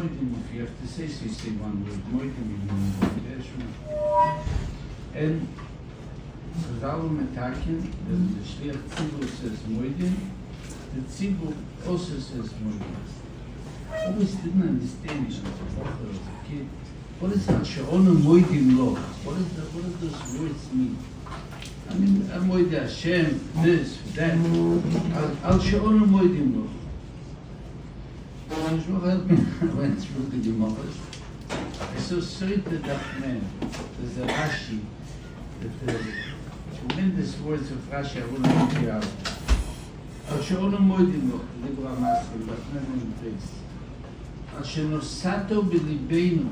moidim, if you have to say so, you say one word, moidim, you and Chazal Metakin, the Shliach Tzibur says moidim, the Tzibur also says moidim. I always didn't understand as a kid. What is that? She'onu moidim loch. What do those words mean? I mean, moidim Hashem, this, that. Al she'onu moidim loch. I went through the Gemaras. I saw certain that man, there's a Rashi, that the tremendous words of Rashi I want to read you out. Al she'onu moidim loch, the Libra Master, that man in the place. Al she'nosato b'libeinu,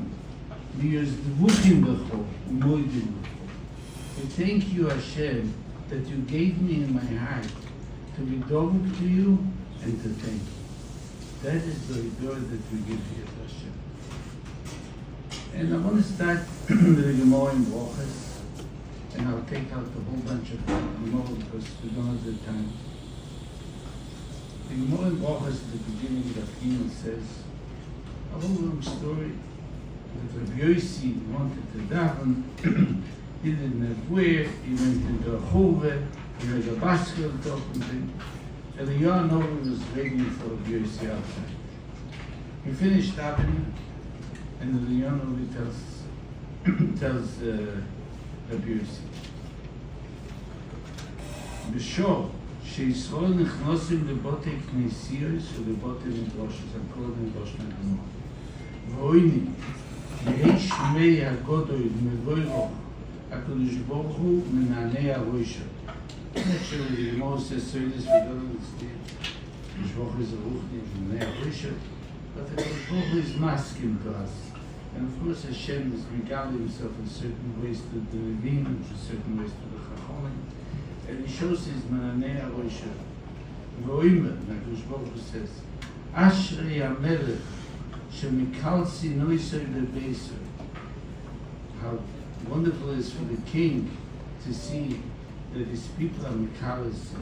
miyozdvukim b'cho, moidim loch. I thank you, Hashem, that you gave me in my heart to be dovuk to you and to thank you. That is the reward that we give here, Hashem. And I want to start with the Gemara in Brochus, and I'll take out a whole bunch of Gemara because we don't have the time. The Gemara in Brochus at the beginning of Gimel says a whole long story that Rabbi Yossi wanted to daven, he didn't have where, he went into a churve, he made a basket talking. And the Yohan was waiting for Rabbi Yossi outside. He finished davening, and the Yohan tells Rabbi Yossi, "B'shor sheYisrael nichnosim lebotei knesiyos u'lebotei midroshes." I'm calling midrosh me'amor. V'oini yehi shmei hagodoy mevoyroch HaKadosh Baruch Hu menanei haroisha. Actually, the Gemara says so this, we don't understand. Mishvoch is a ruchni, and a risha. But the Mishvoch is masking to us. And of course, Hashem is regaling himself in certain ways to the Levim, and in certain ways to the Chachamim. And he shows his mananei harisha. Voimer, like Mishvoch says, Ashrei HaMelech, shemikalsi noisei lebeisei. How wonderful it is for the king to see that his people are Mikalas,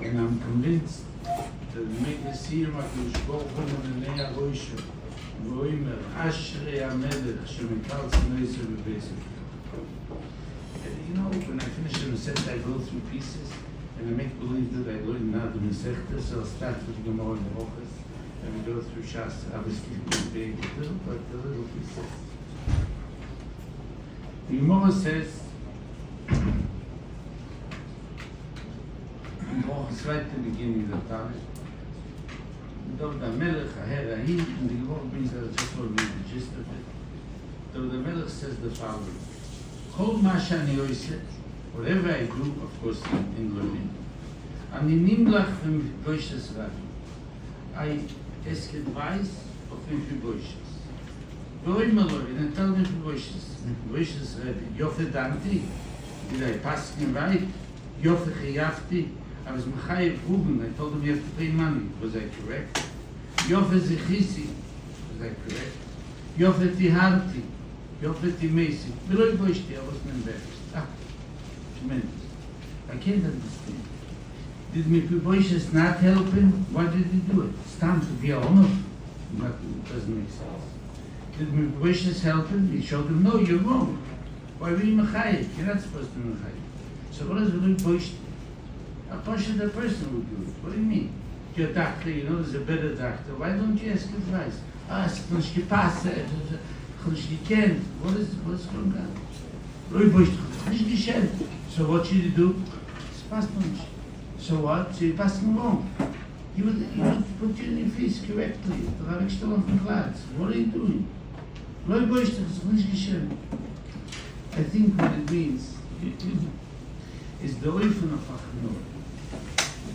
and I'm convinced that make the סיום HaKadosh Baruch Hu menanei haroisha, v'oimer Ashrei HaMelech shemikalsi noisei lebeisei. You know, when I finish the Masechta, I go through pieces, and I make believe that I learn now the Masechta, so I'll start with Gemara and Brochus, and we go through Shas, obviously it's big, but the little pieces. The Gemara says, Brochus right at the beginning of the Talmud, David HaMelech, Aher Ahim, and the Gemara brings out just for me the gist of it. David HaMelech says the following: Kol ma shani oiseh, whatever I do, of course in learning, ani nimlach v'mifboishes Rabbi. I ask advice of Mifboishes. V'oimer and I tell Mifboishes Rabbi, Yofe danti, did I pass him right? Yofe chiyavti, I was mechayev Ruben, I told him you have to pay money. Was I correct? Yofe zichisi, was I correct? Yofe tiharti, Yofe timesi. V'lo yiboishti, I wasn't embarrassed. Tremendous. I can't understand. Did Mephibosheth not help him? Why did he do it? It's time to be a honor. It doesn't make sense. Did Mephibosheth help him? He showed him, no, you're wrong. Why were you mechayev? You're not supposed to be mechayev. So what does Mephibosheth? A person would do it. What do you mean? You're a doctor, you know there's a better doctor. Why don't you ask advice? Ask, what's going on? So what should you do? So what? So you pass him wrong. You would put you in your face correctly. What are you doing? I think what it means is the oifen of Achnor.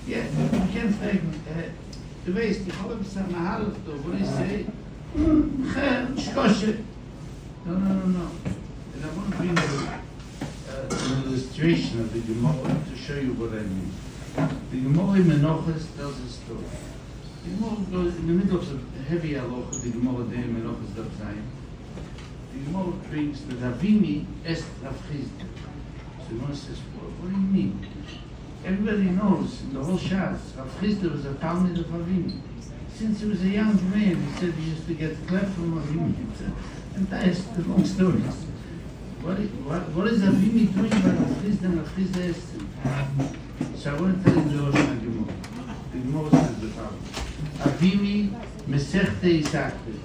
Yeah, you can't fragment that. The way is the Cholab Samahal, what do you say? Shkoshe. No. And I want to bring an illustration of the Gemara to show you what I mean. The Gemara in Menachos tells a story. The Gemara goes in the middle of a heavy halacha, the Gemara there in Menachos Daf Zayin. The Gemara brings that Avimi asked Rav Chisda. So the Gemara says, what do you mean? Everybody knows in the whole Shas, Rav Chisda was a Talmid of Avimi. Since he was a young man, he said he used to get clapped from Avimi. And that's the long story. What is Avimi doing by Rafrizda and Rafrizda Esther? So I want to tell you the Rosh Gemara. The Gemara says the following. Avimi Mesechte Isakre.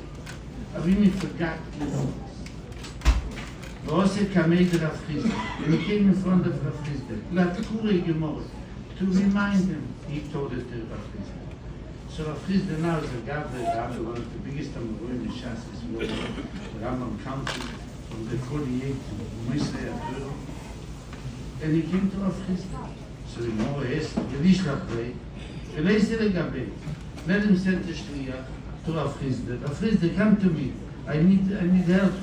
Avimi forgot his voice. V'ose kamei de Rafrizda. And he came in front of Rafrizda. Latkure Gemara. To remind him, he told it to Rafrizda. So Rafrizda now is a Gavre, one of the biggest Amorim in Shas's world. The Rambam counted from the 48 to Moisei. And he came to Rafrizda. So the Gemara asked, Yedish Lachrei, V'leise Legabei. Let him send the Shliach to Rafrizda. Rafrizda, come to me. I need help.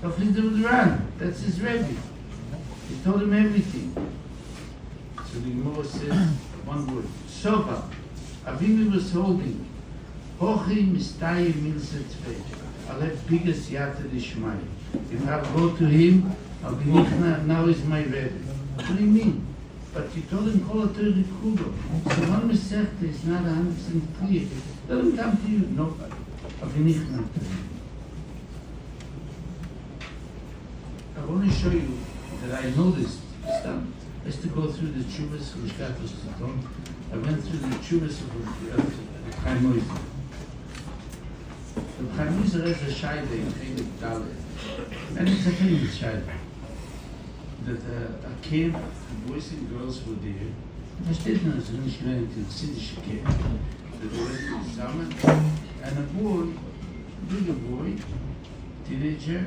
Rafrizda would run. That's his Rebbe. He told him everything. So the Gemara says one word. Sova. Avimi was holding. Hochi mistayi milset tzvei. I'll have bigger siyata d'ishmai. If I'll go to him, I'll be nichna, now is my Rebbe. What do you mean? But you told him kol atoi rikudo. So one mesechta is not 100% clear. Let him come to you. No, I'll be nichna. I want to show you that I noticed this time. I used to go through the tshuvas of Shkatos Titon. I went through the tshuvas of Chaim Moiser. The Chaim Moiser has a shaila in Chelik Dalet. And it's a famous shaila. That a camp, boys and girls were there. I steht noch, so nicht gewähnt, in Ziddische Camp. That they were zusammen. And a boy, a bigger boy, teenager,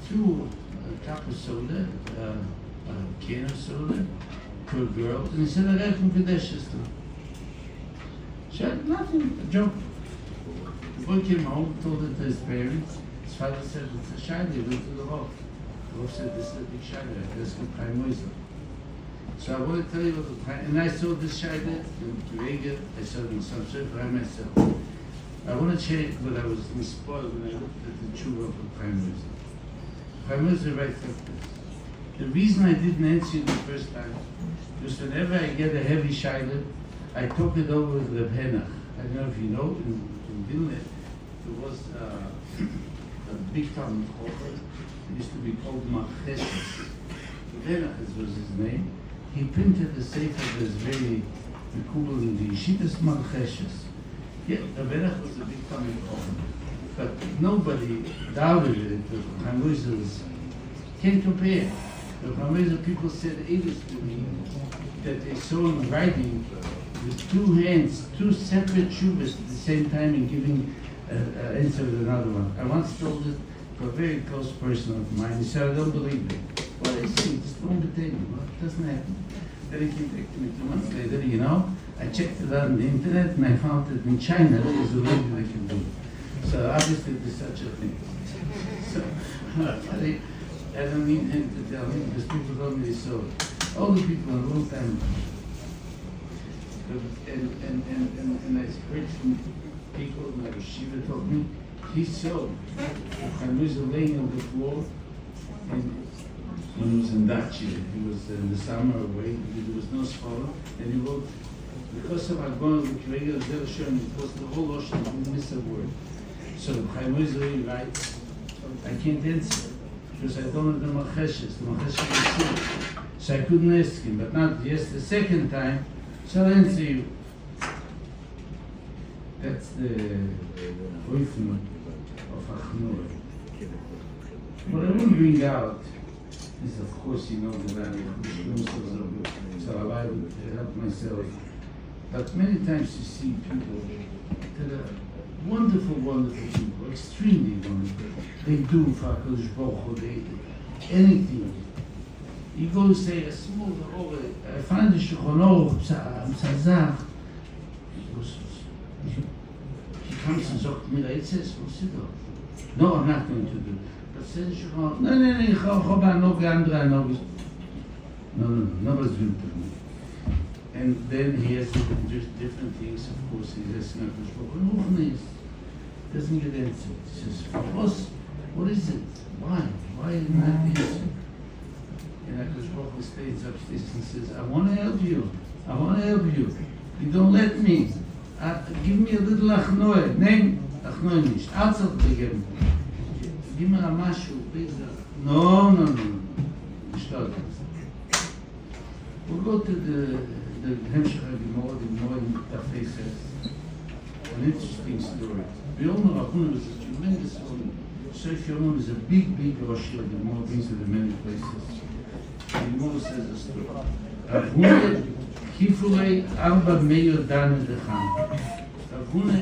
threw a cup of soda, a can of soda, to a girl, and he said, I got from Kadesh's. She had nothing, a joke. The boy came home, told it to his parents. His father said, it's a shayla, he went to the Rav. The Rav said, this is a big shayla, that's good Chaim Moiser. So I want to tell you what the and I saw this shayla in Kiveger, I saw it in some sort by myself. I want to check, but I was spoiled when I looked at the tshuva of Chaim Moiser. Chaim Moiser writes like this. The reason I didn't answer you the first time was whenever I get a heavy shayla, I talk it over with Reb Henach. I don't know if you know, in Vilna, there was a big Talmud Chacham. It used to be called Marcheshes. Reb Henach was his name. He printed a sefer that's very cool in the Yeshivas Marcheshes. Yeah, Reb Henach was a big Talmud Chacham. But nobody doubted it. Chaim Moiser can't compare. The Chaim people said Edus to me that they saw him writing with two hands, two separate tshuvas at the same time and giving an answer to another one. I once told it to a very close person of mine. He said, I don't believe it. What I say, just don't believe it. Well, it doesn't happen. Then he came back to me 2 months later, I checked it out on the internet and I found that in China there is a way that they can do it. So obviously there's such a thing. So, I don't need him to tell me because people told me so. All the people a long time ago. And I heard from people, like Shiva told me, he saw Chaim Moiser laying on the floor and when he was in Dachi, he was in the summer away, there was no scholar, and he wrote, because of our going to the Kiveger, it was the whole ocean, he didn't miss a word. So Chaim Moiser writes, I can't answer. Because I don't know the Marcheshes. The Marcheshes was serious. So I couldn't ask him. But now, yes, the second time, so I'll answer you. That's the Oifim of Achnur. What I want to bring out is, of course, you know the value of so I would help myself. But many times you see people that are wonderful, wonderful people, extremely wonderful. They do for HaKadosh Baruch Hu, anything. You go say a small, I find the Shulchan Aruch, Tzazach. He comes and says, Mira, it says, no, I'm not going to do it. But says Shulchan Aruch, no, nobody's going to do it. And then he has to do different things, of course, he has to know. Doesn't get answered. He says, for us, what is it? Why? Why is not answered? And HaKadosh Baruch Hu stays upstairs and says, I want to help you. I want to help you. You don't let me. Give me a little achnoe. Nein, achnoe nicht. Arzot begeben. Gib mir משהו, bitte. No. Start. We'll go to the Hemshech HaGemorah, the Gemorah in Tafei says. An interesting story. We all know Rabbeinu was a tremendous one. Sheikh Yomam is a big Rosh Hashanah. The Gemorah brings it in many places. The Gemorah says a story. Rabbeinu Kifurei Arba Meir Dan Dechan. Rabbeinu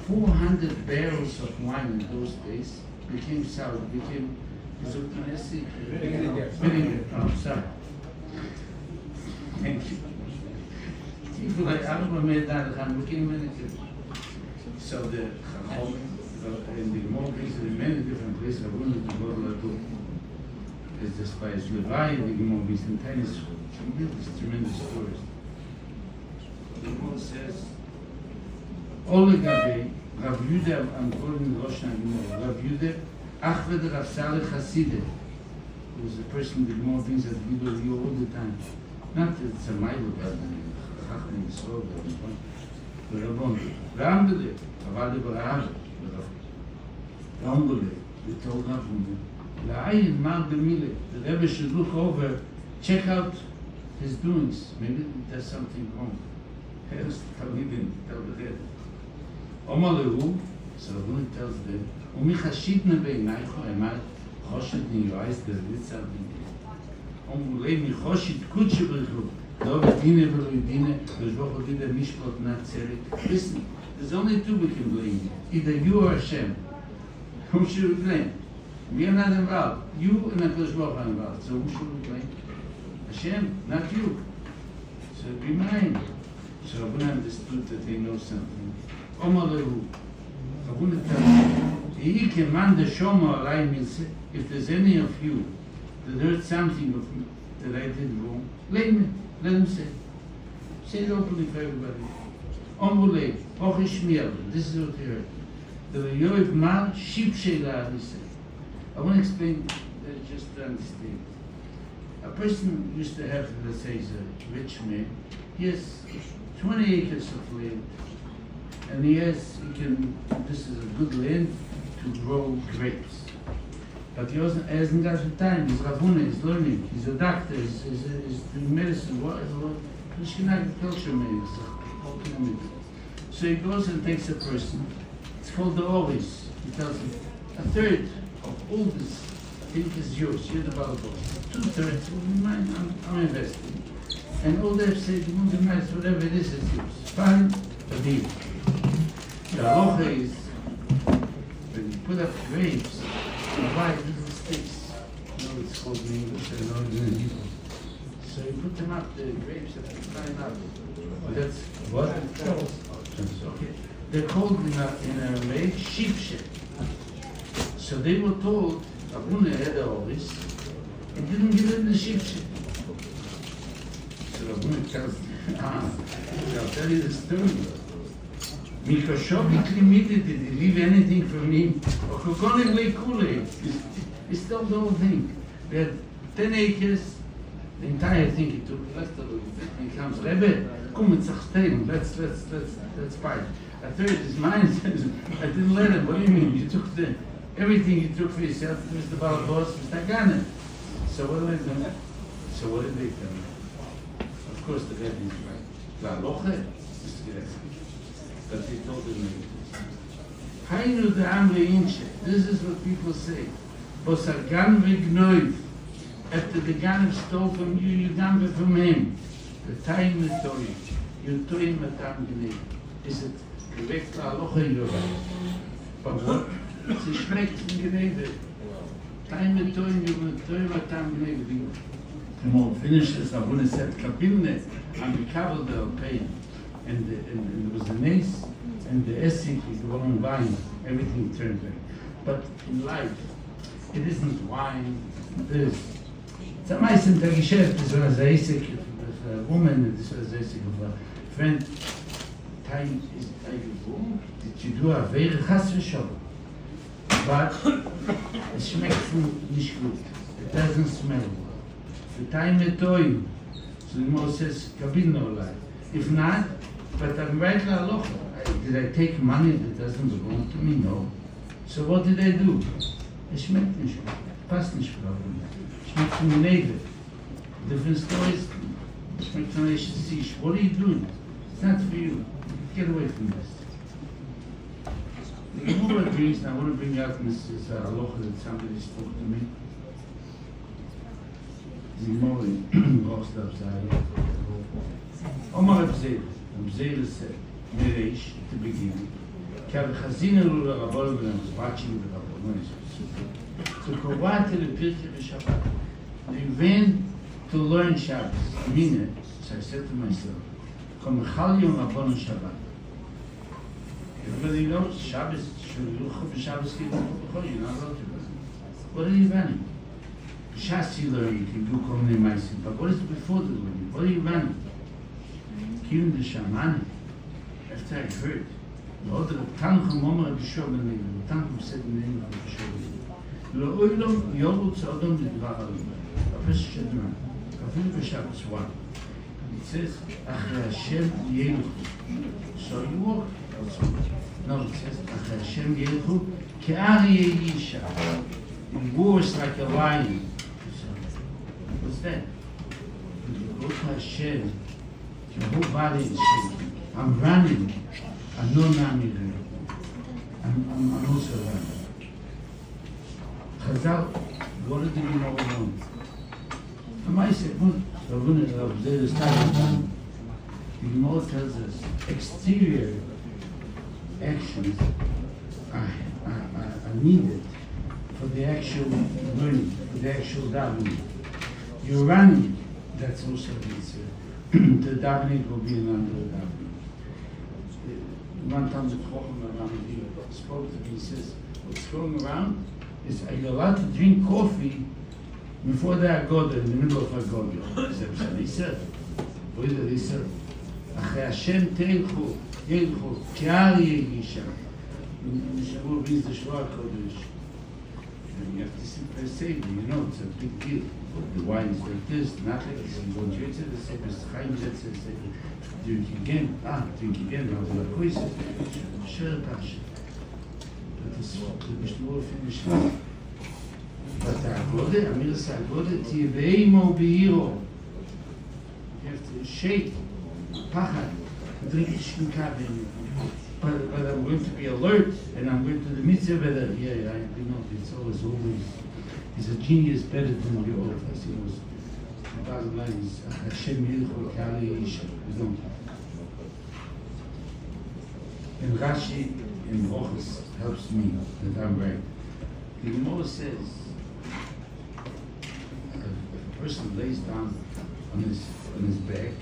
400 barrels of wine in those days became sour, became vinegar. Oh, sorry. Thank you. Kifurei Arba Meir Dan Dechan became vinegar. So the Chachom in the Gemorah brings it in many different places. Rabbeinu is the Gemorah is despised. Levi, the Gemorah brings in tiny tremendous stories. The Gemorah says, Ole Gabe, Rav Yudah, I'm calling Rosh Hashanah, Rav Yudah, Achved Rav Saleh Hasideh, who was the person the Gemorah brings at Gidol all the time. Not it's a Mailu, but Chacham Yisrael, but Rabban. Rambele, Avale Barav, Rambele, they told Rabban, La'ayin Mar B'mile, the Rebbe should look over, check out his doings. Maybe there's something wrong. Else, Talmidim, tell the head. Omar Lehu, so Rabban tells them, Umi Chashitna Beinaycho, Emar, Choshet in your eyes, the Ritzah B'mile. Omulei Mi Choshit Kutshe B'richu, Lo V'dine V'lo Yidine, V'zvoch Odide Mishpot Natzerik. Listen, there's only two we can blame. Either you or Hashem. Whom should we blame? We are not involved. You and HaKadosh Baruch are involved. So who should we blame? Hashem, not you. So be mine. So Rabbeinu understood that they know something. Omar Lehu. Rabbeinu tells me, if there's any of you that heard something of me that I did wrong, let him say. Say it openly for everybody. Omar Lehu, this is what he heard. The Yoiv Mar Shib Sheila, he said. I want to explain that just to understand. A person used to have, let's say, he's a rich man. He has 20 acres of land, and this is a good land to grow grapes. But he hasn't got the time. He's Ravuna, he's learning, he's a doctor, he's doing medicine, he's an agriculture man. So he goes and takes a person. It's called the Oris. He tells him, a third of all this thing is yours. You're the Baal boss. 2/3 will be mine. I'm investing. And all they've said, you want to match whatever it is yours. Fine, a deal. The halacha is, when you put up grapes, you buy little sticks. You know it's called in English, I know it's in Hebrew. So you put them up, the grapes have to climb up. That's what it's called. Okay. They're called in Aramaic sheepshed. So they were told, Abuna had a Oris, and didn't give them the sheepshed. So Abuna tells them, I'll tell you the story. Mikoshovik limited, did he leave anything for me? Okokonim leikule. He stole the whole thing. We had 10 acres, the entire thing he took. He comes, Rebbe, come and sachstein, let's buy it. A third is mine. I didn't let him. What do you mean? You took everything you took for yourself, Mr. Baal Boss, Mr. Gane. So what did they do? So what did they tell me? Of course, the Rebbe is right. La loche, but they told him Hainu de Amre Inche. This is what people say. Bosar gan v'gnoiv. After the Ganem stole from you, you gamble from him. The time is toy. You toy him at Amgene. Is it correct? Aloha, you're right. But what? Sie schmeckt in Gnede. Time is toy, you toy him at Amgene. The more finishes, Abuna said, Kapilne, and we covered the pain. And there was an ace, and the essig is one wine. Everything turned back. But in life, it isn't wine, this. It's a nice in the Geschäft, this was a essig of a woman, this was a essig of a friend. Time is wrong. Did you do a very chas v'shol? But it schmeckt nicht gut. It doesn't smell. The time is toy. So the Moses says, Kabin no life. If not, But I'm right now, did I take money that doesn't belong to me? No. So what did I do? Es schmeckt nicht gut. Passt nicht gut. Schmeckt from the neighbor. Different stories. Schmeckt from HCC. What are you doing? It's not for you. Get away from this. The Gemara brings, and I want to bring out this halacha that somebody spoke to me. The Gemara in Rostov Zayah. Omar Abzeir said, Mereish, at the beginning, כי הרחזינו לרבון ולמזבצ'ים לרבון. So קוראת לפרקי בשבת. They went to learn Shabbos. Meaning, so I said to myself, Komechal Yom Rabon Shabbat. Everybody knows Shabbos, Shulucha Shabbos, you're not allowed to learn. What are you learning? Shas you learn, you can do Komnei Maisim, but what is before the learning? What are you learning? Kiyum the Shamani. After I heard, the other Tanchum Omer B'Shor B'Nei, the Tanchum said in the name of B'Shor B'Nei. Lo'oilom Yoru Tzadom B'Dvar Alibah. A first Shadman. Kafil B'Shabbos 1. It says, Achre Hashem Yeluchu. So you walk. No, it says, Achre Hashem Yeluchu, Ke'ari Yisha. It wars like a lion. What's that? You go to Hashem, your whole body is shaking. I'm running. I'm no nami. I'm also running. Chazal, what did you know alone? And I said, the Gemara tells us exterior actions are needed for the actual learning, for the actual davening. You're running, that's also the davening will be another davening. One time the Chochem around here spoke to me, he says, what's going around is, are you allowed to drink coffee before the Agoda, in the middle of Agoda? He said, what is it? He said, Achei Hashem teilchu, Ke'ari Yisha. Shavuot means the Shua Kodesh. And you have to sit there safely, you know, it's a big deal. The wine is like this, not like this. You want you to the same, Chaim says, drink again, now the Lakois says, sure, Tasha. But the Mishnah finished now. But the Agoda, Amir says, Agoda, Tiveimo Beiro. You have to shake, Pachad, drink Shkinkav. But I'm going to be alert, and I'm going to the mitzvah better. It's always, he's a genius better than the old. As he was, the bottom line is, Hashem Yilchol Kali Yisha. We don't. And Rashi in Rochus helps me that I'm right. The Gemara says, if a person lays down on his back,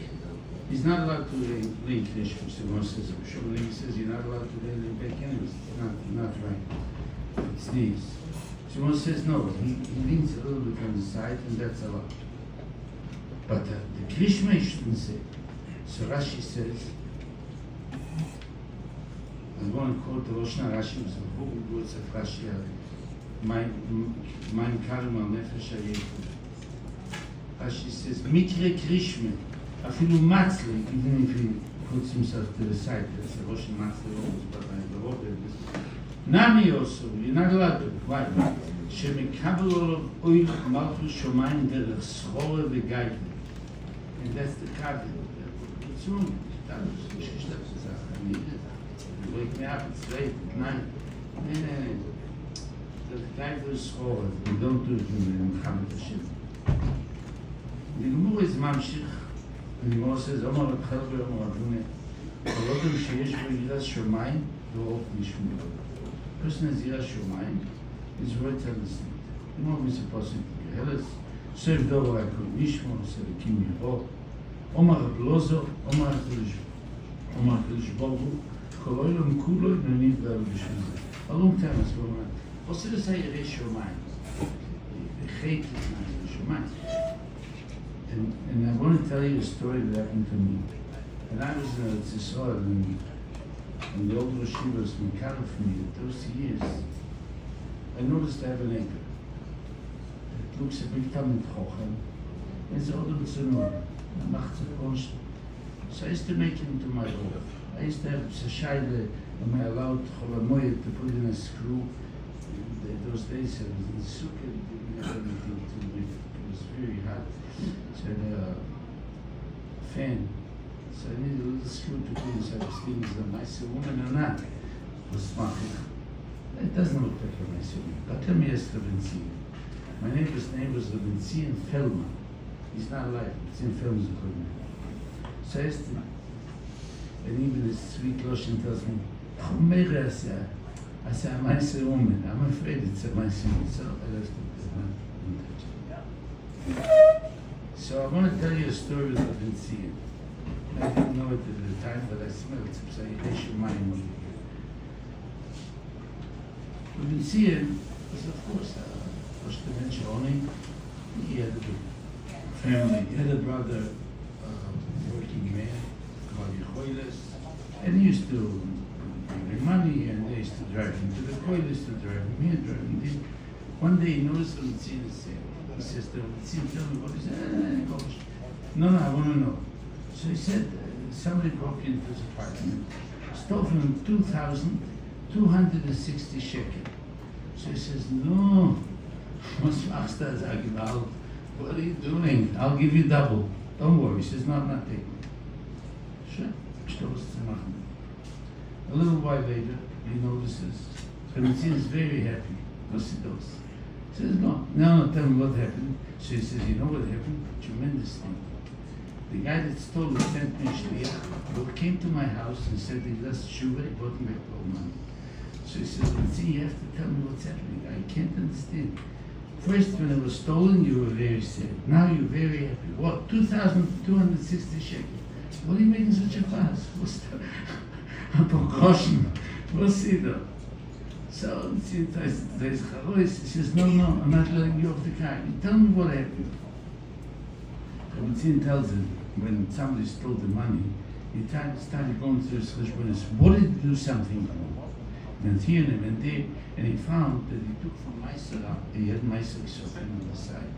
he's not allowed to lay fish, which the Gemara says. He says you're not allowed to lay back anyways. It's not right. It's these. The Gemara says no. He leans a little bit on the side, and that's allowed. But the Krishma shouldn't say. So Rashi says, I'm going to quote the Roshna Rashi, so who words of Rashi are mein Karim al Nefesh HaYechu. Rashi says, Mikre Krishma, Afilu Matzli, even if he puts himself to the side, that's the Rosh Matzli always, but I love it. Nami also, you're not allowed to. Why? Shemekabel oil malchus shomayim derech schore v'gayve. And that's the caveat. It's wrong. You wake me up, it's late at night. The gayve is schore. We don't do it in Muhammad Hashem. The Gemara is mamshich. And the Gemara says, Omar Abchelbe, Omar Abune, Olotem sheyesh bo yiras shomayim, lo nishmu. Person has yiras shomayim, is right to understand. The Gemara is supposed to be Geheles, Sev Dover Akol Nishmo, Sevekim Yeho, Omar Ablozo, Omar Akolish Bogu, Koloilom Kuloi, Noniv Vel Bishmizah. A long time as well, what's to say yiras shomayim? The hate is not yiras shomayim. And I want to tell you a story that happened to me. When I was in Tzisrael, and the old Yeshiva was Mikal for me, those years, I noticed I have an acre. It looks a big time in Chochem. It's all the Tzimmer. Macht sich Kunst. So I used to make it into my home. I used to have Sashayla, am I allowed Cholamoyet to put in a screw? Those days it was in the sukkah, it didn't have anything to do with it. It was very hot. So I had a fan. So I needed a little screw to put inside the skin. Is a nice woman or not? Was smart. It doesn't look like a nice woman. But let me ask Rabin. My neighbor's name was Rabin Feldman. He's not alive. It's in Feldman's equipment. So I asked him, and even his sweet Russian tells me, I said, I'm a nice woman. I'm afraid it's a nice woman. So I left it. So I want to tell you a story that I've been seeing. I didn't know it at the time, but I smelled it. So they should mind over here. We've been seeing, was of course, first to mention only, he had a family, he had a brother, working man, and he used to give him money, and they used to drive him to the koiles, to drive him here, drive him there. One day he noticed the Mitzvah, he says to him, tell me what he said, no, I want to know. So he said, somebody broke into his apartment, stole from him 2,260 shekel. So he says, no, what are you doing? I'll give you double. Don't worry. He says, no, I'm not taking it. Sure. A little while later, he notices. Rabbi is very happy. What's he does? He says, no, tell me what happened. So he says, you know what happened? Tremendous thing. The guy that stole the sent me Shliach, came to my house and said he lost Shuvah, he brought me back all money. So he says, you have to tell me what's happening. I can't understand. First, when it was stolen, you were very sad. Now you're very happy. What? 2,260 shekels. What are you making such a fuss? What's the precaution? We'll see though. So he says, no, I'm not letting you off the car. You tell me what happened. Rabbi tells him, when somebody stole the money, he started going through his cheshbonis. What did he do something wrong? And here and there, and he found that he took from Meiser, he had Meiser on the side,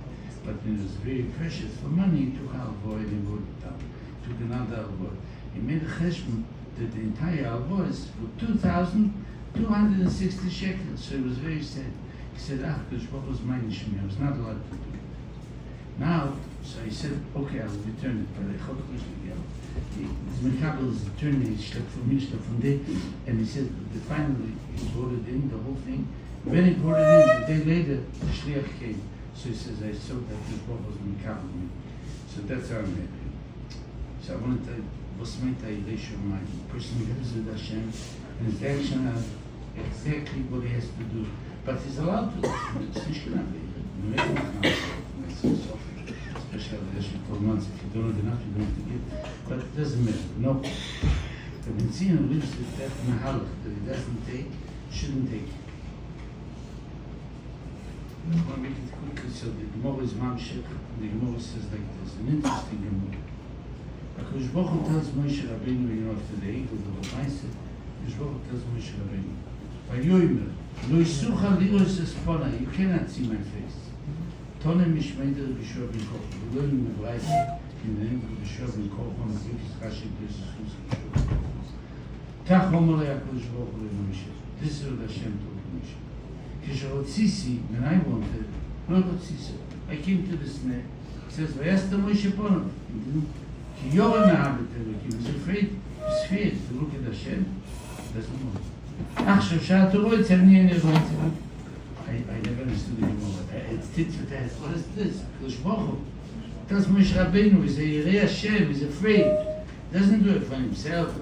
but it was very precious. For money, he took Alvoy and he wrote it down. Took another Alvoy. He made a cheshbon that the entire Alvoy is for 2,260 shekels. So he was very sad. He said, what was my nishmi? I was not allowed to do it. Now, so he said, okay, I'll return it, but I hope it was his Mekabel is attorney, Shlek from me, Shlek from there, and he said that finally he brought it in, the whole thing. When he brought it in, a day later, the Shliach came. So he says, I saw that this book was Mekabel me. So that's how I'm happy. So I want to tell you, what's my Ta'idesh of mine? The person who lives with Hashem, and his action are exactly what he has to do. But he's allowed to. It's nicht especially as you told months, if you don't have enough, you don't have to give. But it doesn't matter. No. The Benzina lives with that mahalach that he doesn't take, shouldn't take. I want to make it quickly so the Gemara is Mamshek. The Gemara says like this, an interesting Gemara. HaKadosh Baruch Hu tells Moshe Rabbeinu, after the eagle, the whole mindset, HaKadosh Baruch Hu tells Moshe Rabbeinu, Vayomer, lo yisucha li'os espona, you cannot see my face. Tone mishmeider b'shua b'koch, v'lo yim mevraisa, in the name of b'shua b'koch, on the B'kis Rashi b'Yesus Christ. Kach homer HaKadosh Baruch Hu Moshe. This is what Hashem told Moshe. Kisharotzisi, when I wanted, no rotzisi. I came to the snare. He says, Vayasta Moshe Pono. He was afraid, he was scared to look at Hashem. Doesn't know. I never understood it anymore. It's tit for tat. What is this? Kosh Baruch Hu tells Moshe Rabbeinu, he's a Yirei Hashem, he's afraid. Doesn't do it for himself.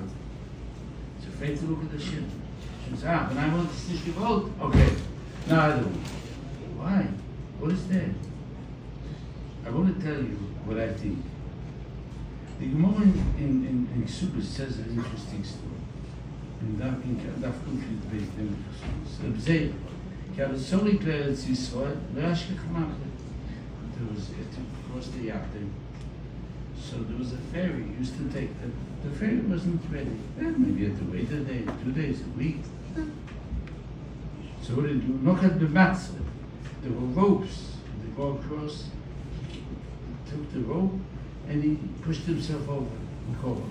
He's afraid to look at Hashem. Hashem says, when I want to see the vote, okay. No, I don't. Why? What is that? I want to tell you what I think. The Gemara in Ksubis says an interesting story. In Daf Kumfit based in Ksubis. Reb Zeir, ki Abetzori Kleretz Yisrael, Ve'ashkech Machle. There was, across the Yarden. So there was a ferry, used to take them. The ferry wasn't ready. Maybe you had to wait a day, 2 days, a week. So what did you do? Nochat b'matzah. There were ropes. They go across. He took the rope and he pushed himself over. Mikora.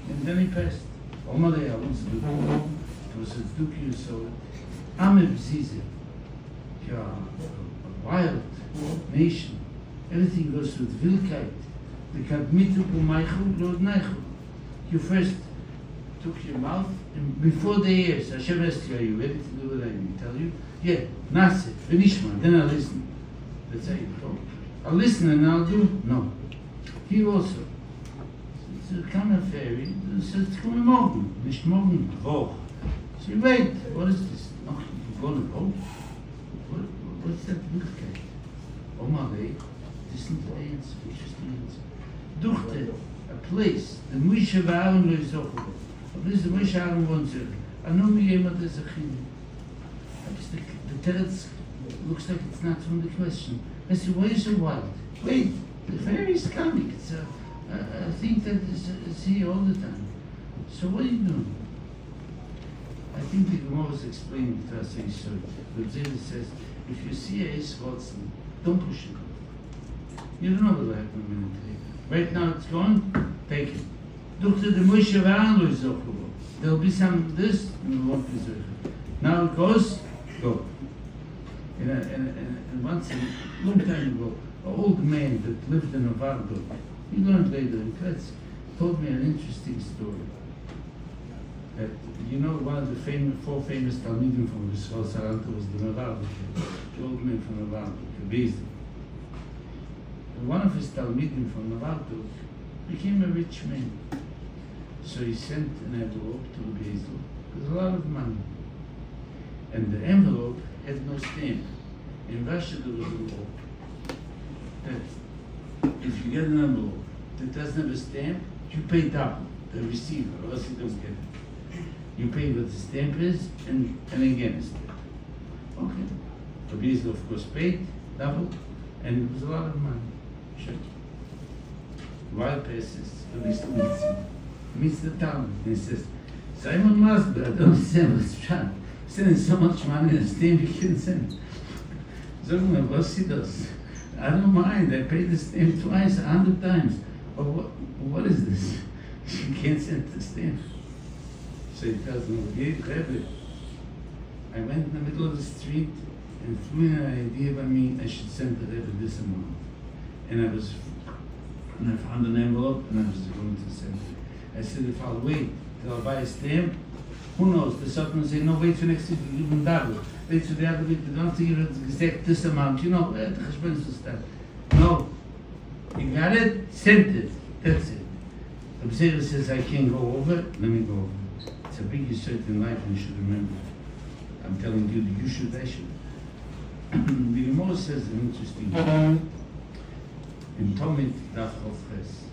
And then he passed. Omalei Alonso, it was a Duki, so I'm a Bzize. You're a wild nation. Everything goes with Wilkeit. The Kadmitu Maichu, Lord Naichu. You first took your mouth, and before the ears, Hashem asked you, are you ready to do what I tell you? Yeah, Nase, Finishma, then I'll listen. That's how you talk. I'll listen and I'll do? No. He also. It's a kind of fairy. It's coming morgen, nicht morgen, Woche. So you wait, what is this? No, you're going to go? What's that Möglichkeit? Omalei, listen to the answer, interesting answer. Duchte, a place, the Moshe V'Aaron lo yizochu. This is the Moshe Aaron wants it. Anu miyema de zachinu. The teretz looks like it's not from the question. I said, why are you so wild? Wait, the fairy is coming. It's a thing that is here all the time. So what are you doing? I think the Gemara is explaining to us so. The Zayda says, if you see a Ace Watson, don't push it. You don't know what will happen a minute later. Right now it's gone, take it. Look to the Moshe V'Aaron lo yizochu. There'll be some this, and there won't be zocher. Now it goes, go. And once a long time ago, an old man that lived in Novardo, he learned later in Kretz, told me an interesting story. That, you know, one of the four famous Talmidim from Yisrael Saranto was the Novardo, the old man from Novardo, Bezdin. And one of his Talmidim from Novardo became a rich man. So he sent an envelope to the Bezdin with a lot of money. And the envelope had no stamp. In Russia there was a law that if you get an envelope that doesn't have a stamp, you pay double, the receiver, or else you don't get it. You pay what the stamp is, and again a stamp. Okay. The Bezdin of course paid double, and it was a lot of money. Sure. While passes, the Bezdin meets the town, and he says, Simon Masber, I don't understand what's wrong. Sending so much money in a stamp you can't send. Sag mal, was sie das? I don't mind, I paid the stamp twice, 100 times. But what is this? You can't send the stamp. So he tells me, Rebbe, I went in the middle of the street and threw in an idea by me I should send the Rebbe this amount. And I found an envelope and I was going to send it. I said, if I'll wait till I'll buy a stamp, who knows? The Satan say, no, wait for next week, you give him double. Wait for the other week, they don't have to give it exact this amount. You know, the Cheshbon is that. No. You got it, sent it. That's it. The B'Seir says, I can't go over, let me go over. It's a big yesod in life and you should remember. I'm telling you that you should, I should. The Gemara says an interesting thing. In Tomit Daf Chof Ches.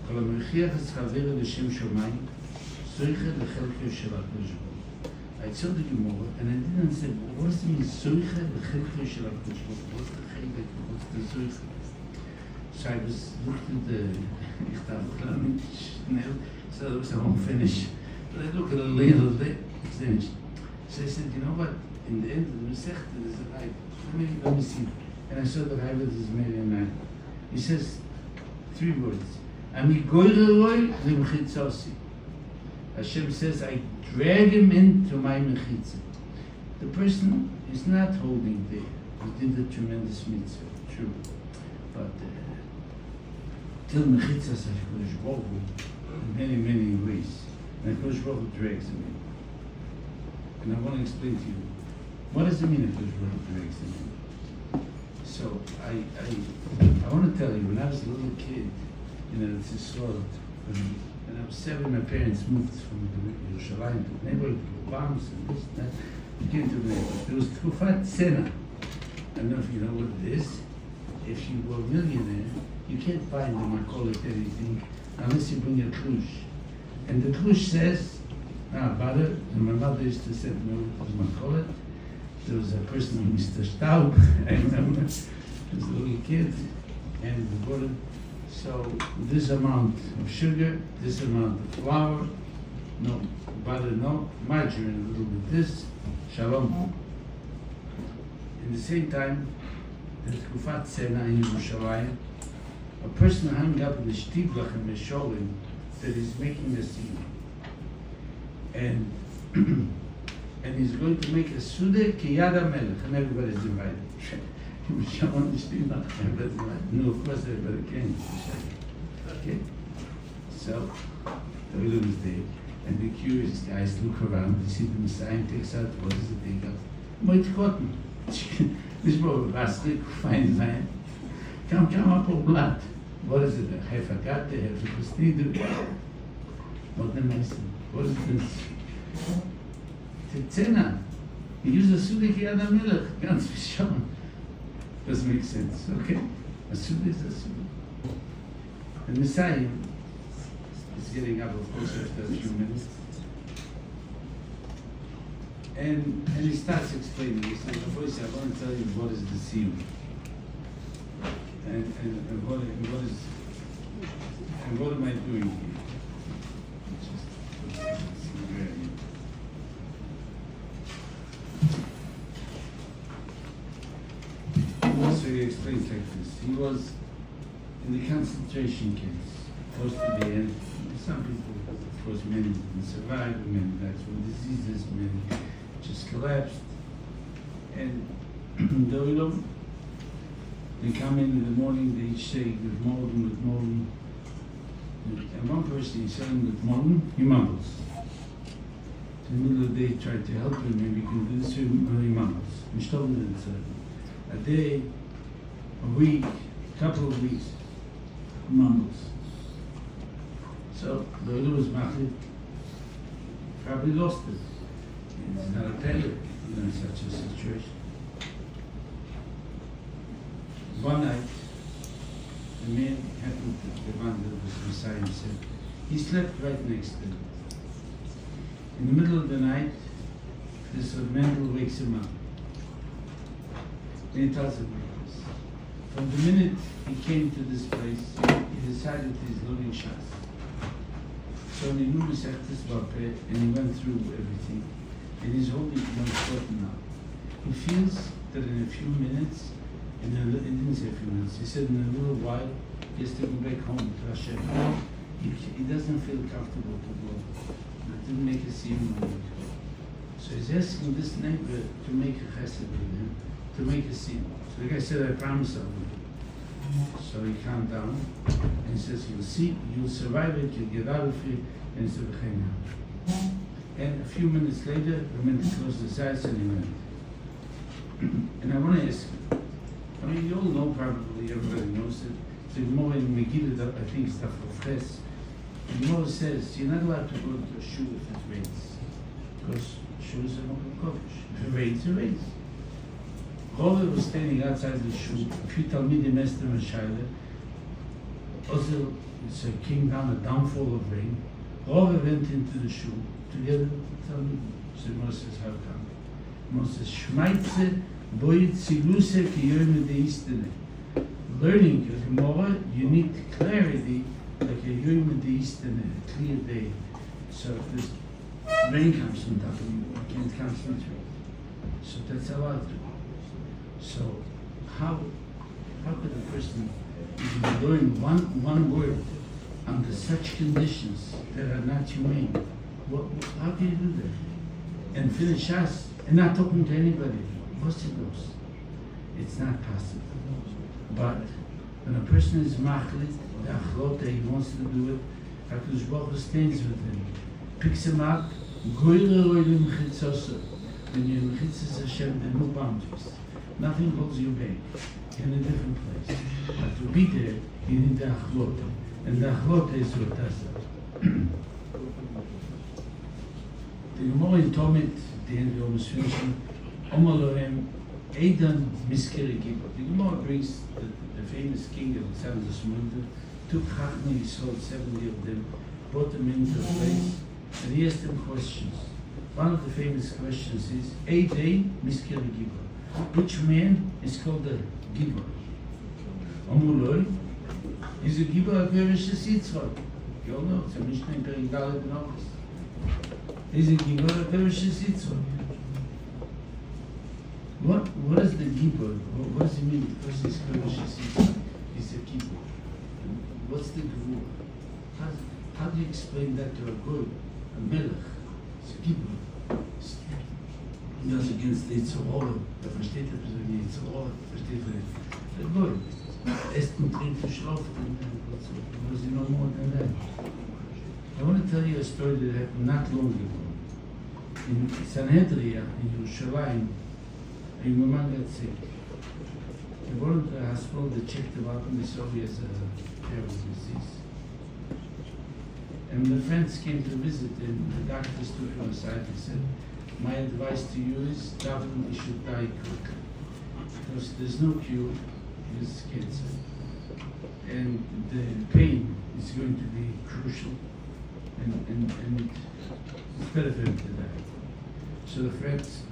Kol HaMechiach es Chavera L'Shem Shomayim, Soiche L'Chelke Shel HaKadosh Baruch Hu. I told the Gemara, and I didn't say, what does it mean, Soiche L'Chelke Shel HaKadosh Baruch Hu? What's the Chelek? What's the Soiche? So I was looking at the, ich darf nicht schnell, so it was a home finish. But I looked at a little bit, it's finished. So I said, you know what, in the end of the Masechta, there's a Rav. Let me see. And I saw the Rav is Mary and I. He says 3 words. Ami goyreroi limchitzasi. Hashem says, I drag him into my mechitza. The person is not holding there. He did a tremendous mitzvah, true. But till mechitza says HaKadosh Baruch Hu in many ways. And HaKadosh Baruch Hu drags him in. And I want to explain to you, what does it mean HaKadosh Baruch Hu drags him in? So I want to tell you, when I was a little kid, it's a sort when I was 7, my parents moved from Yerushalayim to the neighborhood, to farms and this and that. We came to the neighborhood. There was Tkufat Sena. I don't know if you know what it is. If you were a millionaire, you can't buy them or call it anything unless you bring a klush. And the klush says, butter, and my mother used to send me over to Makolet. There was a person named Mr. Staub, I remember, as a little kid, and we bought it. So this amount of sugar, this amount of flour, no butter, no margarine, a little bit this, shalom. In the same time, there's Kufat Sena in Yerushalayim, a person hung up in the shtiblach and the sholim that is making the scene. And he's going to make a suda kiyad melech, and everybody's invited. No, of course everybody came. Okay? So, the Olam is there, and the curious guys look around, they see the Messiah and takes out, what is it they got? Moit cotton. This boy rastic, fine line. Come up with blood. What is it? Hefagate, hefagostid. What the Mason? What is this? Tetzena. He used a suda kiyad melech, ganz bishon. Doesn't make sense, okay? A suda is a suda. The Messiah is getting up, of course, after a few minutes. And he starts explaining. He says, I want to tell you what is the סיום. And what am I doing here? So he explains like this. He was in the concentration camps, close to the end. Some people, of course, many didn't survive, many died from diseases, many just collapsed. And the Olam, they come in the morning, they each say, with Molden. And one person is saying with Molden, he mumbles. In the middle of the day, try to help him, maybe you can do this, he mumbles. A day, a week, couple of weeks, mumbles. So the Olam was machlit, probably lost it. It's not a failure, in such a situation. One night, the man happened to the one that was beside him said, he slept right next to him. In the middle of the night, this Mendel wakes him up. And he tells him this. From the minute he came to this place, he decided he's learning Shas. So he knew this and he went through everything. And he's holding one foot now. He feels that in a few minutes, he didn't say a few minutes, he said in a little while, he has to go back home to Hashem. He doesn't feel comfortable to go. He didn't make a סיום. So he's asking this neighbor to make a chesed with him, to make a סיום. So the guy said, I promise I'll do it. So he calmed down and he says, you'll see, you'll survive it, you'll get out of it, and he said, and a few minutes later, the man closed his eyes and he went. And I want to ask you, I mean, you all know probably, everybody knows it. The Gemara in Megillah, I think it's Daf Ches. The Gemara says, you're not allowed to go to a shul if it rains. Because shul is a Mokum Kodesh. If it rains, it rains. Rove was standing outside the shul, a few Talmidim asked him a shaila. Also, it's a came down, a downfall of rain. Rove went into the shul together with Talmidim. So Gemara says, how come? Gemara says, Shmaitze boy tziluse ki yom deistene. Learning a Gemara, you need clarity like a yom deistene, a clear day. So if this rain comes on top of you, you can't concentrate. So that's allowed to. So how could a person even learn one word under such conditions that are not humane? How can you do that? And finish us and not talking to anybody? What's it goes? It's not possible. But when a person is machlit, the achlota, he wants to do it, HaKadosh Baruch Hu stands with him, picks him up, goyre oilim chitzosa. When you're in Chitzos Hashem, there are no boundaries. Nothing holds you back. You're in a different place. But to be there, you need the achlota. And the achlota is what does that. The Gemara in Tomit, the end of the finishing, Omalohem, Eidan Miskeri Gibor. The Gemara brings the famous king of Alexander Smunter, took Chachma Yisrael, 70 of them, brought them into a place, and he asked them questions. One of the famous questions is, Eidan Miskeri Gibor. Which man is called a Gibor? Omuloi is a Gibor of Yerishes Yitzchak. You all know, it's a Mishnah in Perigal ibn August. He's a Gibor of Yerishes Yitzchak. What is the Gibor? What does it mean? Because he's Yerishes Yitzchak. He's a Gibor. what's the gevura? How do you explain that to a goy, a melech? It's a gibber. He goes against the Yitzhorah. Versteht er, so die Yitzhorah, versteht er. Der goy. Esst und trinkt und schlaft und was he no more than that. I want to tell you a story that happened not long ago. In Sanhedria, in Yerushalayim, a young man got sick. They went to the hospital, they checked him out, and they saw he has a terrible disease. And the friends came to visit, and the doctors took him aside and said, my advice to you is, Davin, you should die quickly. Because there's no cure, there's cancer. And the pain is going to be crucial, and it's better for him to die. So the friends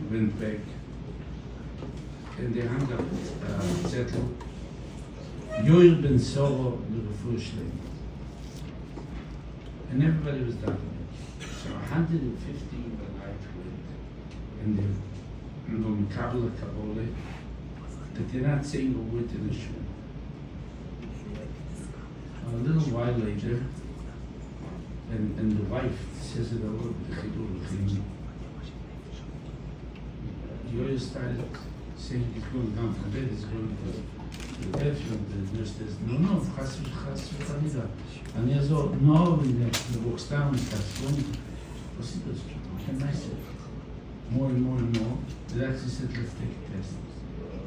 went back, and they hung up a zettel, Yoel ben Soro l'refuah shlema. And everybody was davening. So 150 were alive with, and they were Mikabel Kabole, that they're not saying a word to the shul. A little while later, and the wife says it over the Chidul L'chim. Yoel started saying he's going down from bed, he's going to the bathroom. The nurse says, no, chas v'chanida. And he says, no, the walks down, he starts going. What's he does? Can I say? More and more and more. The doctor said, let's take a test.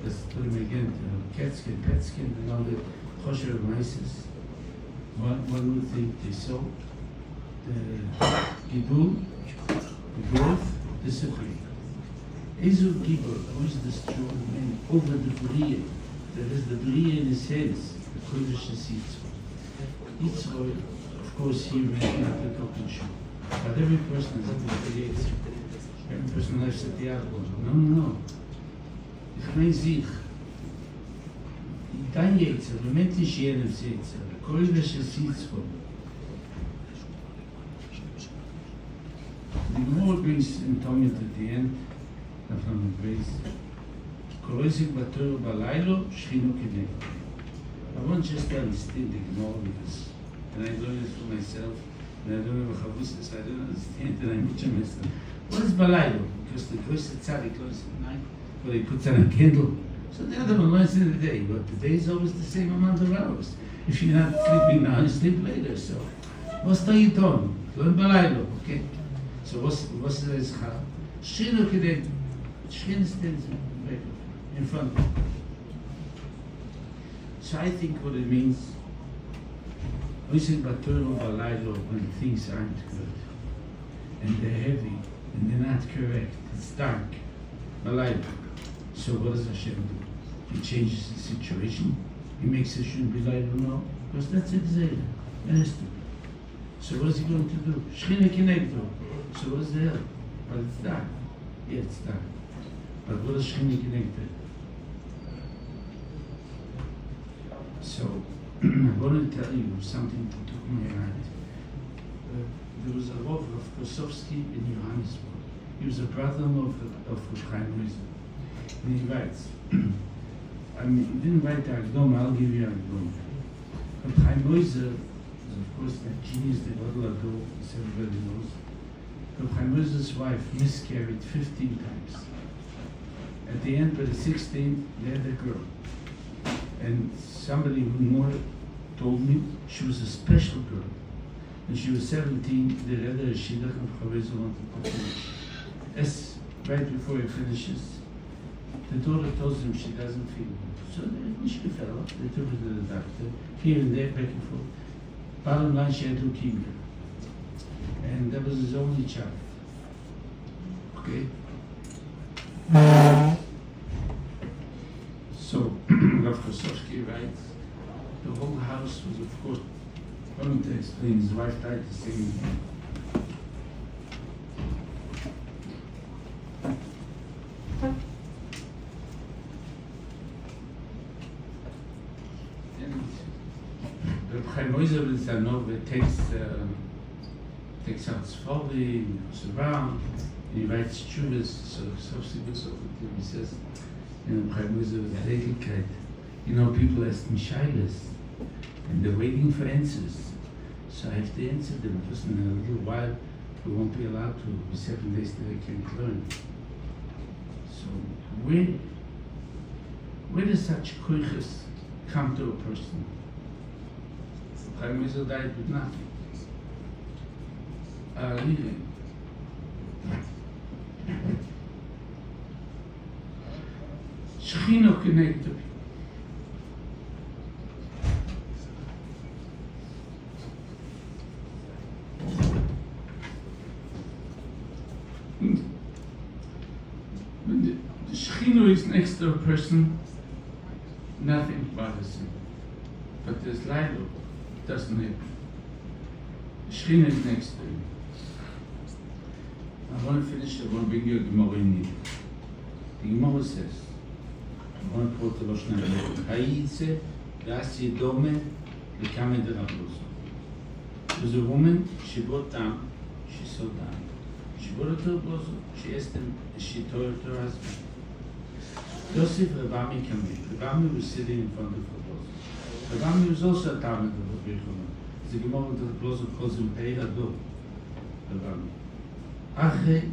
Let's put him again to CAT scan, PET scan, and all the kosher mices. One would think they saw the gidul, the growth, disappeared. Ezu Gibor, who is the strong man over the Bria? There is the Bria in his hands, the Kodesh is Yitzhak. Yitzhak, of course, here may not be talking shul. But every person is a Yitzhak. Every person lives at the apple. No. Ich mein sich. Dein Yitzhak, the Moment is Yenem's Yitzhak. The Kodesh is Yitzhak. The Gemara brings in Talmud at the end, from the grace. Koroisik Batur Balailo, Shchino Kidei. I won't just understand the Gemara because, and I learned it for myself, and I don't have a chavusas, I don't understand, and I'm much myself. What is Balailo? Because the Gross Tzadik learns at night, but he puts on a candle. So the other one learns in the day, but the day is always the same amount of hours. If you're not sleeping now, you sleep later, so. What's the Yiton? Learn Balailo, okay? So what's the Ischar? Shchino Kidei. Shchin stands in front of him. So I think what it means, we say Baturo Balaylo when things aren't good, and they're heavy, and they're not correct, it's dark, Balaylo. So what does Hashem do? He changes the situation, he makes it shouldn't be Balaylo, no, because that's Exile, it has to be. So what is he going to do? Shchina Kinegdo. So what's the hell? But it's dark. Yeah, it's dark. But what is Shchina connected? So, I want to tell you something that took my heart. There was a Rav of Kosovsky in Johannesburg. He was a brother of Chaim Oizer. And he writes, I mean, he didn't write the Agdom, I'll give you Agdom. But Chaim Oizer is, of course, that genius, the Gadol Ador, as everybody knows. But Chaim Oizer's wife miscarried 15 times. At the end, by the 16th, they had a girl. And somebody who knew her told me she was a special girl. When she was 17, they read her a shidduch of Chavezu wanted to finish. As right before he finishes, the daughter tells him she doesn't feel good. So they fell. They took her to the doctor, here and there, back and forth. Bottom line, she had leukemia. And that was his only child. Okay? So, Rav Kosovsky writes, the whole house was, of course, going to explain, his wife died the same year. And Reb Chaim Oizer B'Zanov takes out Sforim, goes around, and he writes Chuvas, so Kosovsky goes over to him, he says, Chaim Oizer was Regelkeit. You know, people ask me Shilas. And they're waiting for answers. So I have to answer them. Just in a little while, we won't be allowed to. It'll be 7 days that I can't learn. So where does such koiches come to a person? Chaim Wiesel died with nothing. Shechina connected. When the Shechina is next to a person, nothing bothers him. But there's Lilo, doesn't happen. Shechina is next to him. I want to finish, I want to bring you a Gemara in here. The Gemara says, I want to quote the Lashon HaMelech, Hayitze das Yedome L'Kamed Rablozo. There was a woman, she brought down, she saw down. She brought her to Rablozo, she asked him, she told her husband. Yosef Rabami came in. Rabami was sitting in front of Rablozo. Rabami was also a Talmud of Rabbi Yochanan. The Gemara of Rablozo calls him Peir Ado, Rabami. Achre,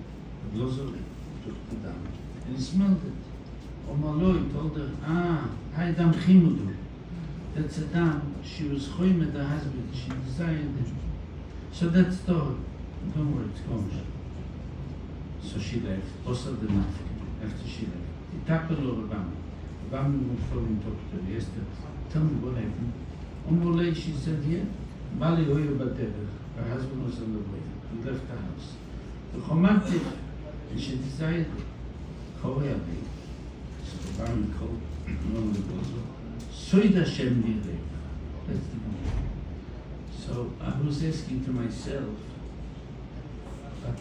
Rablozo took the down, and he smelled it. Omalo, he told her, hi dam chimudu. That's a dam, she was choy with her husband, she desired it. So that's told. Don't worry, it's gone. So she left, also the nafkin, after she left. He tapped her Rabami. Rabami went for him, talked to her. He asked her, tell me what happened. Omalo, she said, yeah. Bali hoyo baderech. Her husband was on the way. He left the house. The chomaktiv, and she desired it. Choreya Bey. So the Rabami called one of the boys. Soid Hashem Nireh. That's the one. So I was asking to myself, but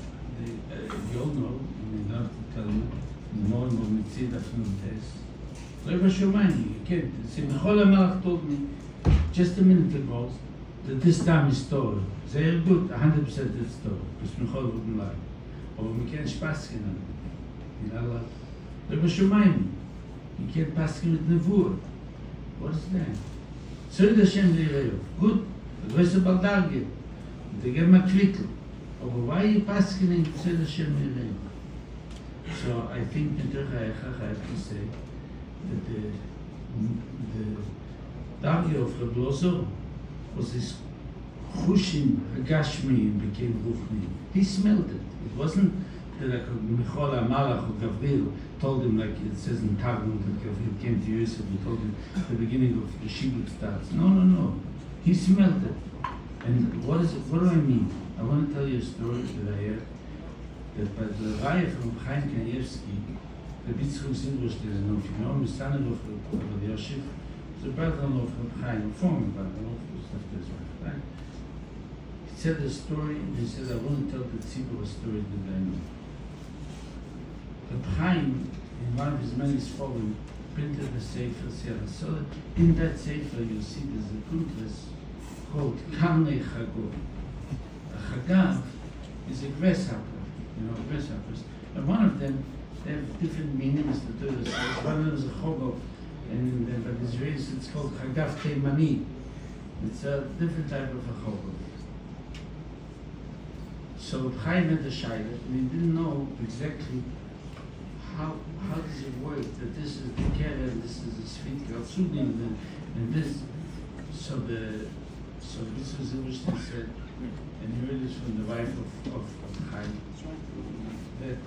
you all know, and I love to tell you, in the morning of Mitzid afternoon test, Reba Shomani, you can't. Simchol HaMelech told me just a minute ago that this time is Torah. Very good, 100% it's Torah, because Michol wouldn't lie. Or we can't paskin on it. You're not allowed. Reba Shomani, you can't paskin with Nevuah. What is that? Soid Hashem Nireh. Good. The rest of Baldargit. They give him a kvittel. But why are you paskening Soid Hashem Nireh? So I think I have to say that the Dargya of Rablozo was this Chushim Hagashmi and became Ruchni. He smelled it. It wasn't that Michol HaMalach or Gavril told him, like it says in Talmud, that Gavril came to Yosef and told him the beginning of the Shibud starts. No. He smelled it. And what is it? What do I mean? I want to tell you a story that I heard. That by the Raya from Chaim Kanievsky, the Bitzchuk Zilberstein, I don't know if you know him, is son of Rabbi Yosef, the brother-in-law of Chaim, a former brother-in-law of right? He said a story, and he said, I want to tell the Tzibur a story that I know. Rabbi Chaim, in one of his many sforim, printed a sefer, so in that sefer you see there's a kuntres called Karnei Chagor. A Chagav is a grasshopper. Grasshoppers. And one of them, they have different meanings. The Torah says one of them is a chogov, and by the Israelis it's called chagav teimani. It's a different type of a chogov. So Chaim had a shayla, and he didn't know exactly how does it work, that this is the keren, and this is the sfit galsudim, and this. So this was Zilberstein said, and he read this from the wife of Chaim, that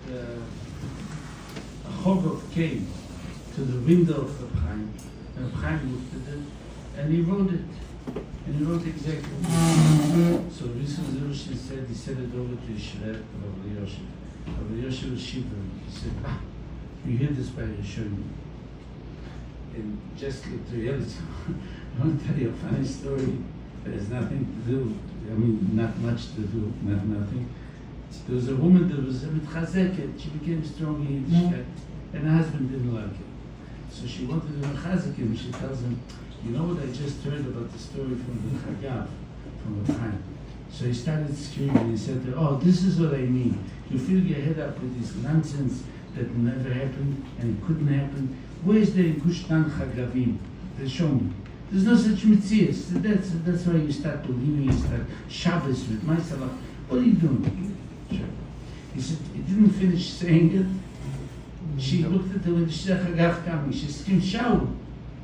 a chogov came to the window of Chaim, and Chaim looked at it, and he wrote it. And he wrote exactly. So Zilberstein said, he said it over to Yisrael, Rabbi Yosef. Rabbi Yosef was shivering. He said, you hear this by Rishonim. And just to reality, I want to tell you a funny story. There's nothing to do. Not much to do, not nothing. There was a woman that was a bit chazeket. She became strong in Yiddishkeit, and her husband didn't like it. So she wanted to chazek him. She tells him, you know what I just heard about the story from the Chagav, from the time. So he started screaming. He said to her, oh, this is what I mean. You fill your head up with this nonsense that never happened and it couldn't happen. Where's the Gushtan Chagavim? They show me. There's no such mitzvahs. That's why you start believing, you start Shabbos with Maisalach. What are you doing? Sure. He said, he didn't finish saying it. She looked at him and she said, Chagav coming. She said, Shaul,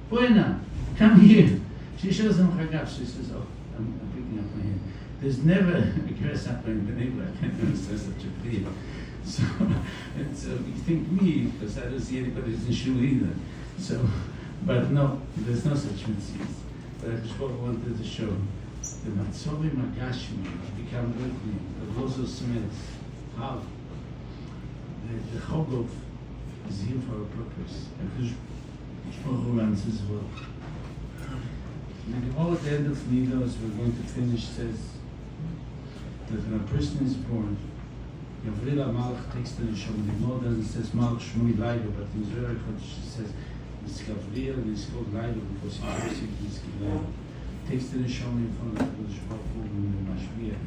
Buena, come here. She shows him Chagav. She says, oh, I'm picking up my hand. There's never a grasshopper in the neighborhood. I can't understand such a thing. So you think me, because I don't see anybody who's in shul either. So, but no, there's no such mitzvahs. But I just wanted to show the Matzovi Magashmi become earthly. The also smells how the Chogov is here for a purpose. And Shmoch answers well. The Gemara at the end of Nidos, we're going to finish, says that when a person is born, Yavrila Malach takes the Neshama. The Gemara doesn't say Malach Shmui Laila, but in Zohar she says it's Gavril and it's called Laila because he's received this Laila. Takes the Neshama in front of the Shmoch and the Mashviah.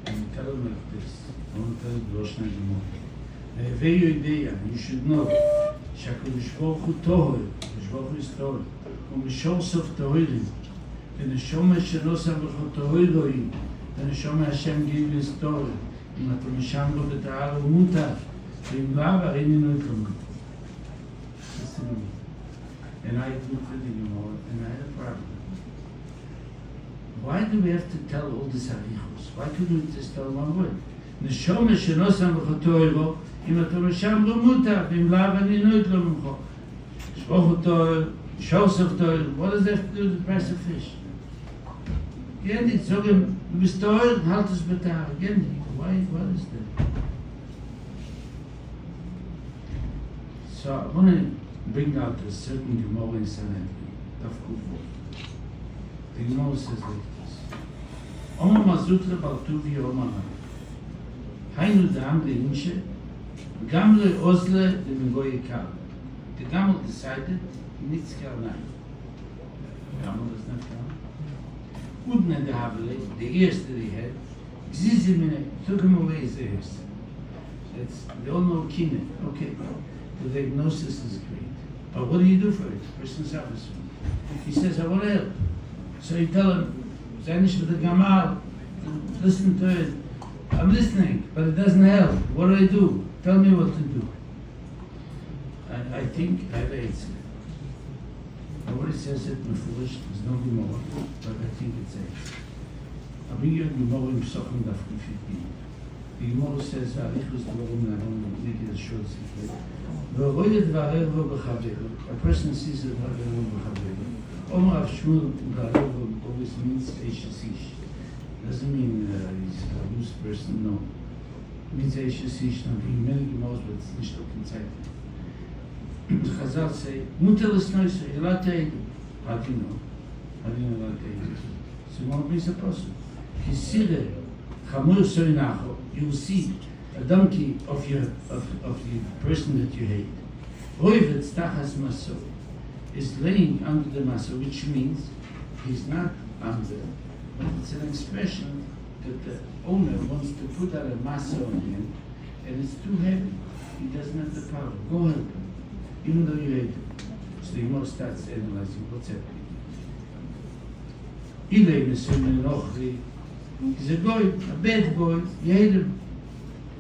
And we tell him like this. I want to tell you the Rosh Hashanah. You should know שהקדוש ברוך הוא טהור, הקדוש ברוך הוא טהור, ומשור סוף טהורים, ונשמה שנוסע בך טהורוי, ונשמה השם גיל וסטור, אם אתה משם לו בטהר ומותר, ואם לא, הרי נינו את כלום. Listen to me. And I looked at the Gemara, and I had a problem. Why do we have to tell all this arichos? Why couldn't we just tell one word? נשמה שנוסע בך טהורו, אם אתה משם לא מותר, ואם לא, אני נוית לו ממך. שפוך אותו, shows of the, what does that have to do with the price of fish? Again, it's so good. We store halt es betar. Again, why, what is that? So I want to bring out a certain Gemara in Sanhedrin, Daf Kufo. The Gemara says like this. Oma mazut lebaltuvi oma ha. Hainu dam leinshe, gam leozle lemengoy kal. The Gamal decided Nitzkar night. Gamal does not count. Udne de Havele, the ears that he had, Zizimine, took him away his ears. They all know Kine. Okay, the diagnosis is great. But what do you do for it? The person suffers from it. He says, I want to help. So you tell him, Zanish with the Gamal, listen to it. I'm listening, but it doesn't help. What do I do? Tell me what to do. I think I have answered. Nobody says it foolish, there's no Gemara, but I think it's it. I'll bring you a Gemara in Pesachim Daf Kuf Yud. The Gemara says, Arichos Dvarim, and I want to make it a short secret. A person sees a Dvarevo B'Chaveru. Omar Rav Shmuel Dvarevo always means Eishes Ish. Doesn't mean he's a loose person, no. It means Eishes Ish, no. Many Gemaras, but it's nicht auch in Zeit. Chazal say, Mutter is nice, you're allowed to eat it. How do you know? How do you know allowed to eat it? So one brings a person. Kisire, Chamur Soinacho, you will see a donkey of the person that you hate. Roivet Stachas Maso is laying under the Maso, which means he's not under, but it's an expression that the owner wants to put out a Maso on him, and it's too heavy. He doesn't have the power. Go help him. Even though you hate him. So the Gemara starts analyzing what's happening. He's a goy, a bad boy, you hate him.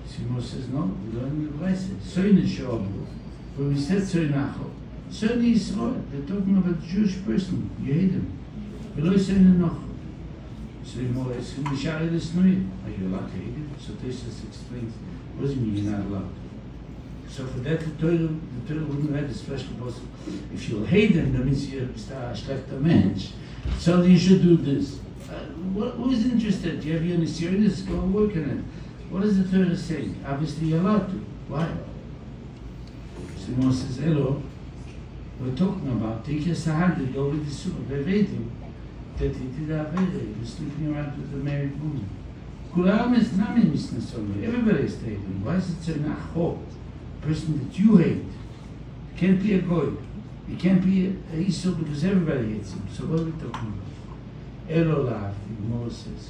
So the Gemara says, no, we learn in the Braise. Soine Shobu, when we said Soinacho, Soine Yisrael, they're talking about a Jewish person, you hate him. Veloi Soine Nocho. So the Gemara says, are you allowed to hate him? So Tesis explains, what does it mean you're not allowed to? So for that, the Torah wouldn't write a special apostle. If you hate them, that means you're a schlechter Mensch. So you should do this. Who is interested? You have your Nisyonis, go and work on it. What does the Torah say? Obviously you're allowed to. Why? So Moses says, hello, we're talking about, take your sahadi, go with the surah, Vevedim, that he did Avere, he was sleeping around with a married woman. Kulam is nami misnasomi, everybody is taken. Why is it so nachot? Person that you hate can't be a goy. He can't be a Esau because everybody hates him. So what are we talking about? Elolav, the Gemara says,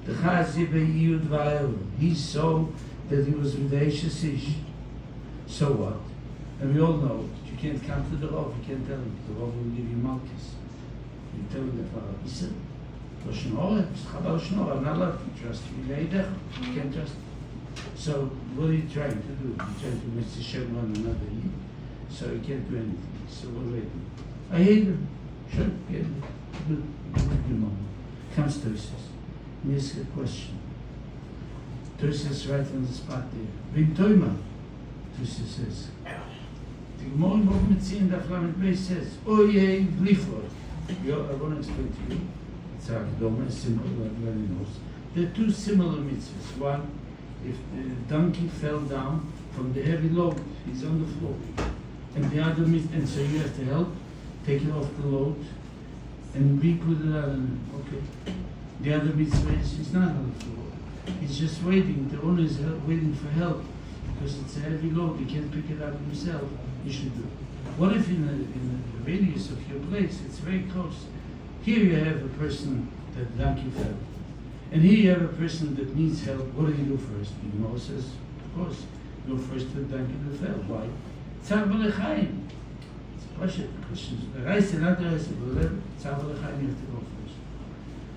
the Chazi be'iyud va'elu. He saw that he was with the Eishes Ish. So what? And we all know that you can't come to the Rav, you can't tell him. The Rav will give you Malchus. You tell him that he said, Lashon Hora, I'm not allowed to trust you. You can't trust him. So what are you trying to do? You're trying to make the Shem on another year. So you can't do anything. So what do I do? I hate him. Sure, yeah. Good moment. Comes Tosis. He asks a question. Tosis right on the spot there. Vim Toima, Tosis says. The Gemara in Bava Metzia Daf Lamed Beis says, Oye Vlifot. I want to explain to you. It's a Akdoma, simple, everybody knows. There are two similar mitzvahs. One, if the donkey fell down from the heavy load, he's on the floor. And the other mitzvah, and so you have to help, take it off the load, and re-put it on. Okay. The other mitzvah is he's not on the floor. He's just waiting. The owner is waiting for help because it's a heavy load. He can't pick it up himself. You should do it. What if in the radius of your place, it's very close? Here you have a person that donkey fell. And here you have a person that needs help. What do you do first? The Gemara says, of course, go first to the donkey that fell. Why? Tzar v'lechaim. It's a question. The question is, the Reise, not the Reise, but Tzar v'lechaim, you have to go first.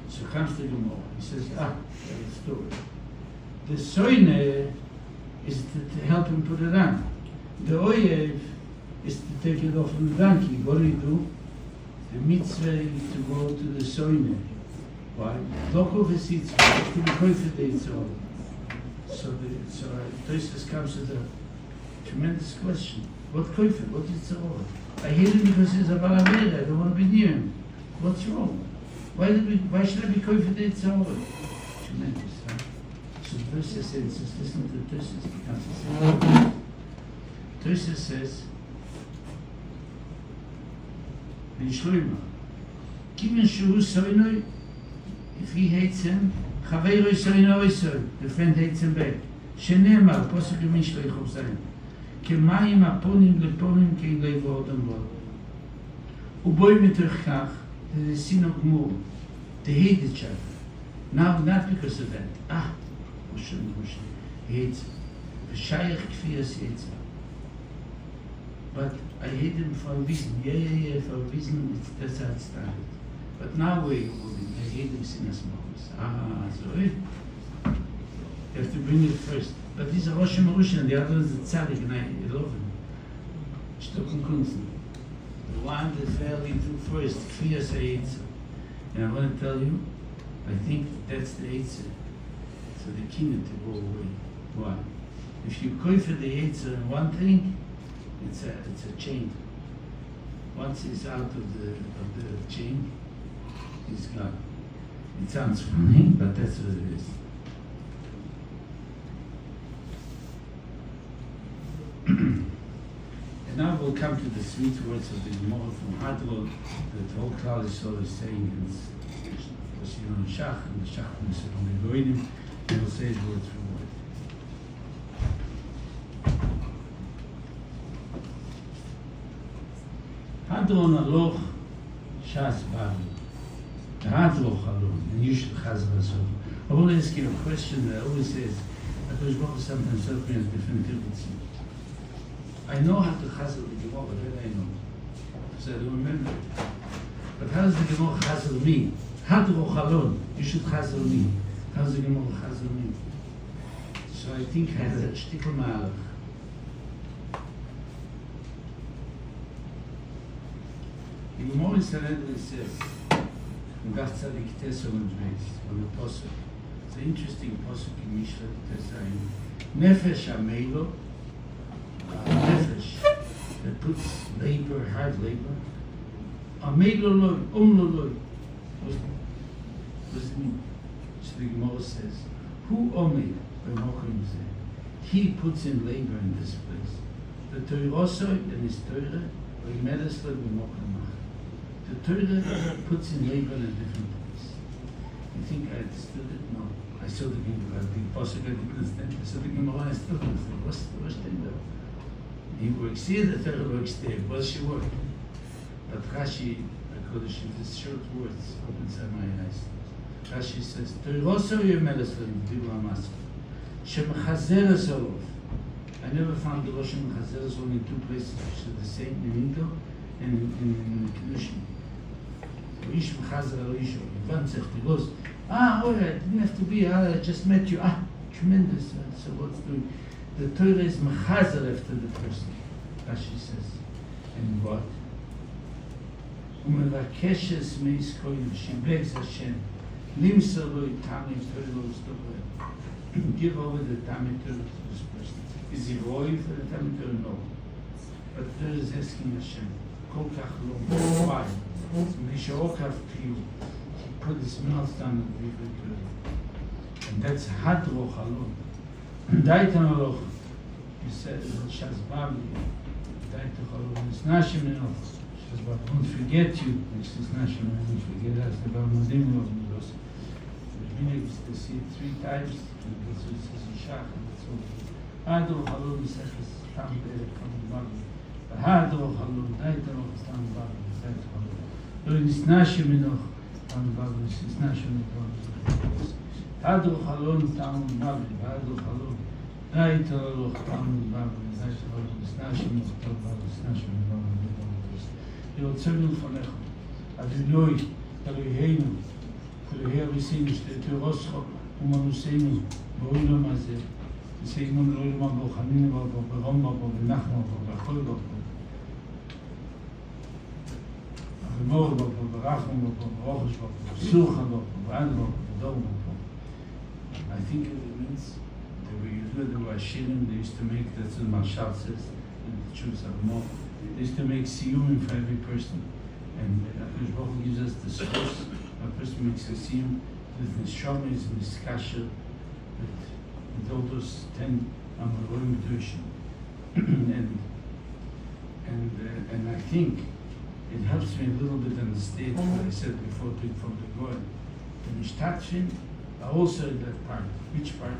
So comes the Gemara. He says, there's a story. The soine is to help him put it on. The oyev is to take it off from the donkey. What do? The mitzvah is to go to the soine. Why? Lokov is it to be confident. So Tosis comes with a tremendous question. What koifet? What is it all? I hate him because he's a balavera. I don't want to be near him. What's wrong? Why should I be confident? Tremendous, huh? So Tosis says, listen to Tosis. Tosis says, in Shloima, Kiven Shu Soinoi, if he hates him, Chaveiro Soinoi Soin, the friend hates him back. Shenemar, Posuk Yemin Shleichov Zayin, Kemayim Aponim Leponim Kein Leivo Odom Lo. Uboi Mituchkach, the sin of Gmur, they hate each other. Now, not because of that. Moshe, he hates him. V'shayach Kfiyas hates him. But I hate him for a reason. Yeah, for a reason, that's how it started. But now I hate him sinas mohos. So you have to bring it first. But these are Rosh Marusha and the other is the Tzaddik, and I love him. Shtoken Kunzen. The one that fell into first, Kfiyas HaEitzer. And I want to tell you, I think that's the Eitzer. So the kingdom to go away. Why? If you koifer the Eitzer in one thing, it's a chain. Once he's out of the chain, he's gone. It sounds funny, but that's what it is. And now we'll come to the sweet words of the Gemara from Hadrod that the whole Klal Yisrael is saying in Shach, and the Shach from the Goinim, and we'll say it word for word. Hadron aloch shas bari. The hadroch alone, and you should chazar so. I want to ask you a question that always says, HaKadosh Baruch Hu sometimes helps me in different differences. I know how to chazar the Gemara, that I know. So I don't remember it. But how does the Gemara chazar me? Hadroch alone, you should chazar me. How does the Gemara chazar me? So I think I had a shtickle ma'alach. The Gemara in Sanhedrin says, in Daf Tzadik Tesel and Beis, on the Posuk. It's an interesting Posuk in Mishpat Tesayim. Nefesh HaMeilo, Nefesh, that puts labor, hard labor. HaMeilo Loi, Loi. What does it mean? So the Gemara says, Who Omer, he puts in labor in this place. The Torah and his Torah, the Torah puts in labor in a different place. You think I understood it? No. I saw the Gemara. The Pasuk I didn't understand. I saw the Gemara. I still don't understand. What's the thing though? He works here, the Torah works there. What's she work? But Rashi, HaKadosh, these short words open inside my eyes. Rashi says, Torah Shemachazer Zolov. I never found the Russian Chazeres only two places which are the same, in Indo and in Kedushin. Ish Chazer Elisha, he goes, all right, didn't have to be, I just met you, tremendous. So what's doing? The Torah is Mechazer after the person, as she says. And what? Umevakeshes meis koyim, she begs Hashem, Limsa lo itami Torah lo stopa. Give over the Tami Torah to this person. Is he roy for the Tami Torah? No. But Torah is asking Hashem, Kol kach lo, why? Mishaokav piyu. He put his mouth down and gave it to her. And that's Hadroch alone. Daitan aloch. He said, Shaz Babli. Daitoch alone. It's Nashim enough. Shaz Babli. Won't forget you. It's Nashim enough. Won't forget us. The Balmadim of Midos. The meaning is to see it 3 times. That's what it says in Shach. And that's all. Hadroch alone. He says, Tam Berek from Babli. But Hadroch alone. Daitan aloch. Tam Babli. Daitoch alone. It's Nashim enough. Tam Babli. It's Nashim enough. Hadroch alone, Tam Babli, Hadroch alone. Dait aloch, Tam Babli, Dait aloch, Snashim aloch, Tam Babli, Snashim aloch. Yotzenu Fonecho, Adonai, Eloheinu, Elohei Aviseinu, Shtei Roscho, Umanuseinu, Bo'olam hazeh, V'seimon l'olam habo, Chanin habo, B'rom habo, B'nachma habo, B'chol habo, B'mor habo, B'rachum habo, B'rochosh habo, B'such habo, B'ad habo, B'dom habo. I think it means that when you do the Washirim, they used to make, that's what Marshal says, and the Jews have more, they used to make סיום for every person. And Hakadosh Baruch Hu gives us the source, a person makes a סיום with Neshama, is Niskasher, with all those 10 Amorim Kedushin. And I think it helps me a little bit understand what I said before from the Goy. The Nishtachim, also in that part. Which part?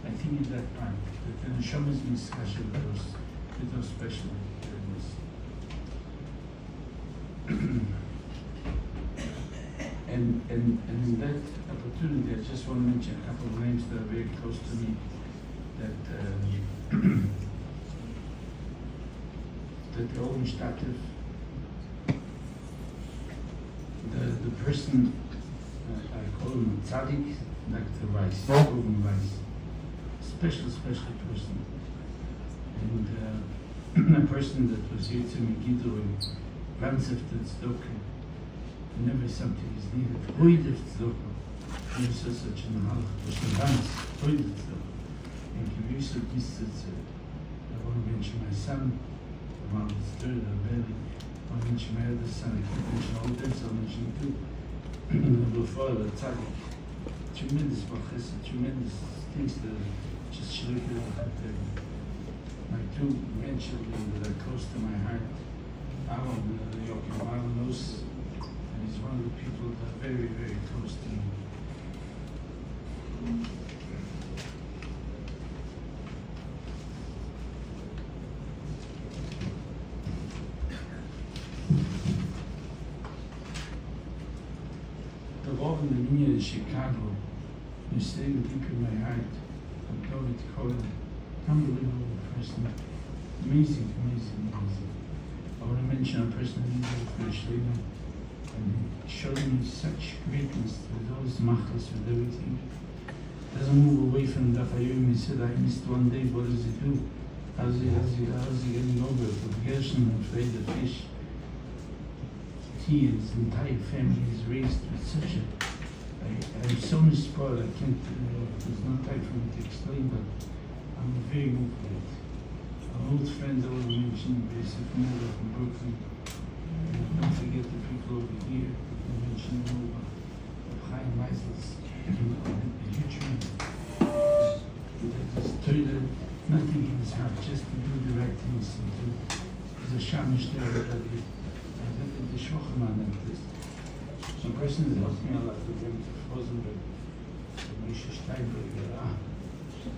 I think in that part. That the Neshama is Niskasher with those special goodness. And in that opportunity, I just want to mention a couple of names that are very close to me. That that the old Mishtatev, the person, I call him a tzaddik, like the rice, proven rice. Special person. And a person that was here to Megiddo and Ranzefted Tzedokah, never something is needed. Hoidev Tzedokah, never saw such an halach, was the Ranz, Hoidev Tzedokah. And Kivisha Kistetze, I want to mention my son, the man was third, I want to mention my other son, I can't mention all them, so I'll mention two. Before the tzaddik. Tremendous bachesed, tremendous things that just shlick my 2 grandchildren that are close to my heart. Alan, Ya'akov, Alan knows, and he's one of the people that are very, very close to me. The Rav in the Minyan in Chicago, is sitting deep in my heart. I'm going to call it unbelievable person. Amazing. I want to mention a person in the Shlita, and he showed me such greatness with all his machlas, with everything. Doesn't move away from Dafayim. He said, I missed one day, what does he do? How's he getting over it? With Gershon and afraid of fish. He and his entire family is raised with such a... I'm so spoiled, I can't, there's no time for me to explain, but I'm very moved by it. Our old friends I want to mention, Yosef Miller from Brooklyn. Don't forget the people over here. I mentioned Nova, Chaim Meisels, a huge man. That is totally nothing in his heart, just to do the right things and to, there's a shamish there already. The Shochaman and this. Some person that helped me a lot with him to Rosenberg, Moshe Steinberg,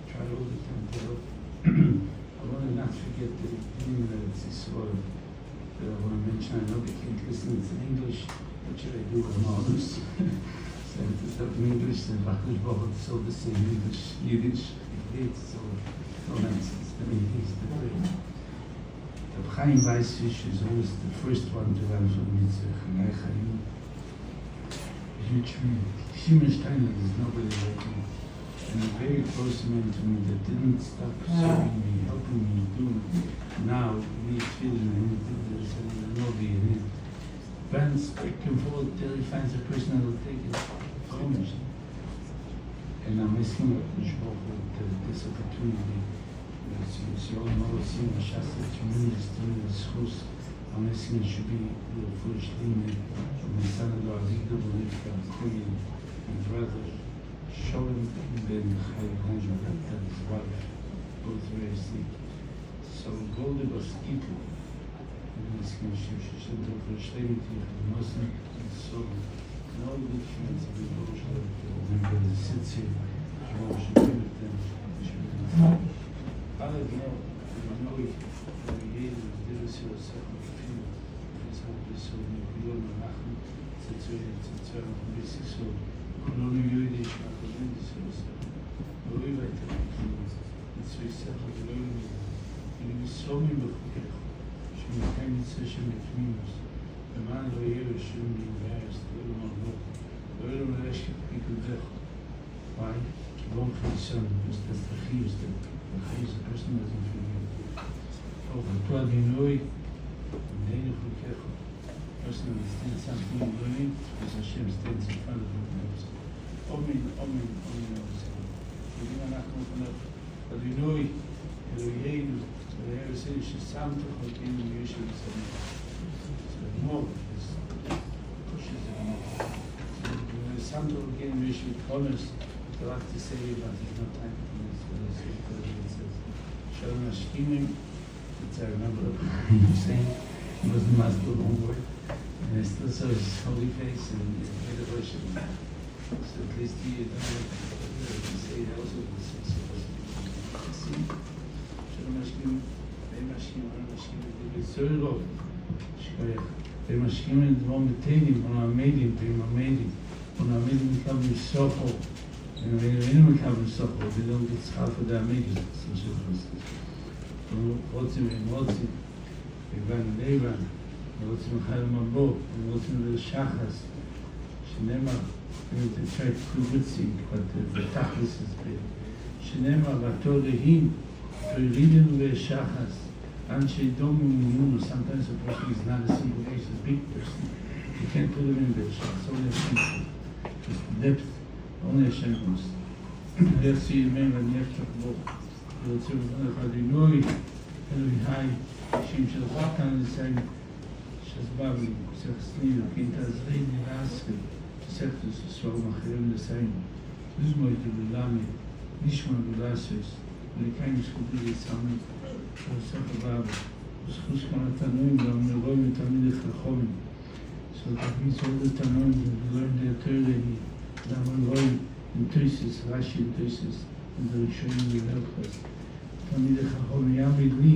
try all the time to help. I want to not forget the thing that it's this word that I want to mention. I know they can't listen to English. What should I do with them all this? So to talk in English, then Hakadosh Baruch Hu, it's all the same English, Yiddish, it's all nonsense. I mean, Chaim Weissfish is always the first one to run from Mitzvah. And Chaim, huge man. Shimon Steiner is nobody like me. And a very close man to me that didn't stop serving me, helping me, doing now, we feel him, there's a lobby in him. Runs back and forth till he finds a person that will take it from him. And I'm asking this opportunity. As you all know, seeing a Shasta, tremendous schools. I'm asking it should be the foolish thing from my son-in-law, Victor Bolivka, my brother, showing Ben Chai Hanjo, that his wife, both very sick. So Golde was Gittel. I'm asking she should do for Shlemiti, Muslim, and so no good friends of the Rosh, remember the Sitzi, Rosh, with them, I don't know if we gave the Dirisi or second film, it's how we saw in the Bilon and Lachen, Tzitzur, so Koloni Yudish, Akademi, so we were taking it's we said, we saw me before, she became in session between us. The man who here shouldn't be embarrassed, we don't know. We don't know people there. Why? Long for the son, because that's the Chiz, the Chiz, the person doesn't forget. Oh, for Toad Inoi, and then if we care, the person understands something in learning, because Hashem stands in front of him. Omen, we don't know what but we know it, Eloheinu, the Herr says, Shesamtach, Hokeinu, Yeshu, so more, pushes it more. Samtach, Hokeinu, Yeshu, Thomas, a lot to say, but there's no time for this. It says, Shalom Hashkimim, which I remember saying, it was the master homework, and I still saw his holy face and made a worship. So at least he don't know to say it also was Shalom Hashkimim, Beim Hashkimim, Aram Hashkimim, Beim Shkoyach, Beim Hashkimim, Dvom Beteinim, On Amedim, Beim Amedim, On Amedim, Mikam Yisofo, and when you're in a cabin supper, they don't get half of their makers, so she was. What's in they ran, what's in Haramabo, and what's in the Shachas, Shinema, they tried to do good thing, but the Tachlis is big. Shinema, Vator Lehim, to read in the Shachas, and she don't move, sometimes a person is not a single case, a big person. You can't put him in the Shachas, only a simple, just depth. Only Hashem knows. Let's see the man when you have to go. Let's see what you know. Hello, hi. Shem shel Chatan the same. Shazbavi, Sechsni, Kinta Zrein, Raske, Sechtus, Swam, Achirim the same. Uzmoy to the Lame, Nishma Gulasis, Lekaim Skubi the Sami, Shazbavi, Schus Kanatanuim, and Roim Tamid Chachomim. So that means all the Tanoim who learn their Torah. Now in Tosis, Rashi in Tosis, and the Rishonim will help us. Tamid Chachom Yamid Li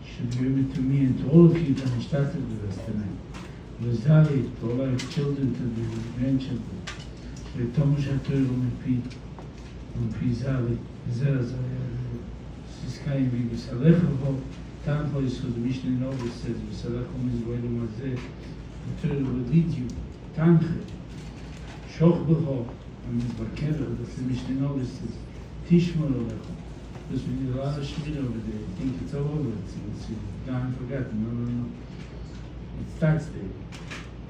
should be able to me and to all of you that I started with us tonight. Lazari, to all our children, to the grandchildren. Tomush HaTorah Umepi Zari, Zerazari, Siskayim V'Gisalechaho, Tancho Yisod Mishneh Novis says, V'Salachom Yisraelu Mazeh, the Torah will lead you, Tanche. Shoch B'cho, and Bakever, that's the Mishneh Novis says, Tishmor Olecho. Because we need a lot of Shmir over there. You think it's all over, it's gone forgotten. No. It starts there.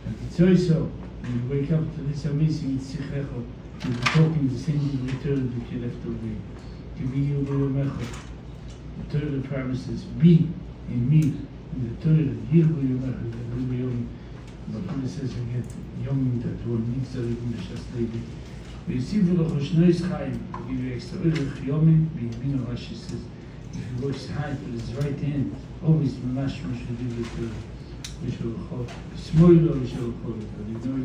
And it's also, when you wake up to this amazing Tzichecho, you'll be talking the same in return that you left away. To be you Yomecho. The Torah promises, be in me, in the Torah, Yirbu Yomecho, that will be Yom. But when it says you get Yom, that one needs to live in the Shas V'yisivu l'choshnois chayim, I'll give you extra urech yomim, v'yimino Rashi says, if you work hard with his right hand, always mamash mashal do the Torah, v'shal l'chol, v'smoy lo v'shal l'chol, v'yinoi,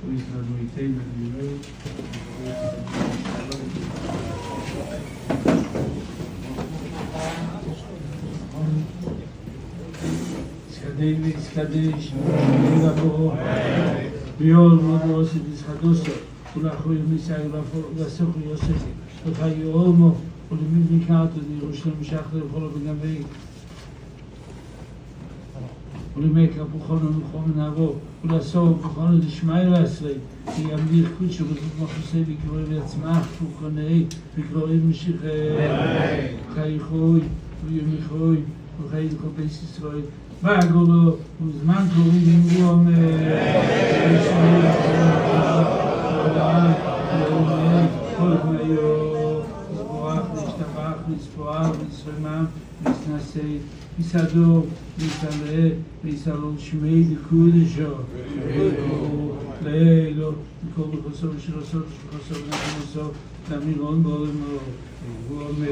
always l'anoitein, v'yinoi, Skadei, Biol, Modos, Dishadoso, Ulachu Yisai, Lasochu Yosef, Lachayu Olmo, Ulimid Mikato, the Yerushalayim Shachar, Holo B'Gavei. ולמקר פוחונו נחום נעבור, ולעשור פוחונו לשמי לעשרי, וימליך קודשו בזאת מחוסי וקרוי ויצמח פוחוני, וקרוי משיחי, חי חוי, ויומיחוי, וחי לכל בייס ישראל, והגולו, וזמן קוראים אמרו אומר, כל מיור, ובורח, להשתבח, לצפואר, לצרמם, להתנסי, ויסדור, ויסלע, ויסלול שמי דקודשו, לאלו, וכל בחוסו ושלוסו, ושבחוסו ונכנסו, למילון בעולמו, ואומר,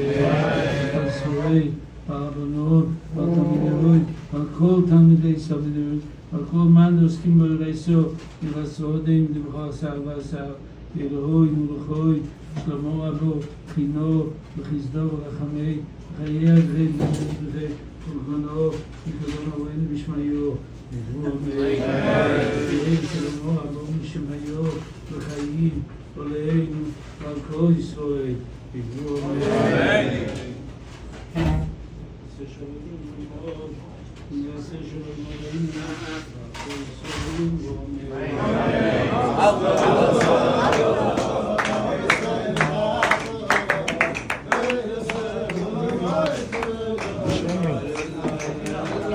תסורי, הרבנות, ועל תלמידי, ועל כל תלמידי סלמידי, ועל כל מן עוסקים בלעשו, ולעשודים לבחר שר ועשר, אלוהוי מולכוי, שלמה רבו, חינו, וחסדו ורחמי, חיי הדברים ובדברי, ולבונו, וקדונו ואין בשמיו, והוא אומר, יהי שלמה רבו משמיו, וחיים, עולנו, ועל כל ישראל, והוא אומר, יעשה שלום עלינו, ועל כל ישראל, ואומר,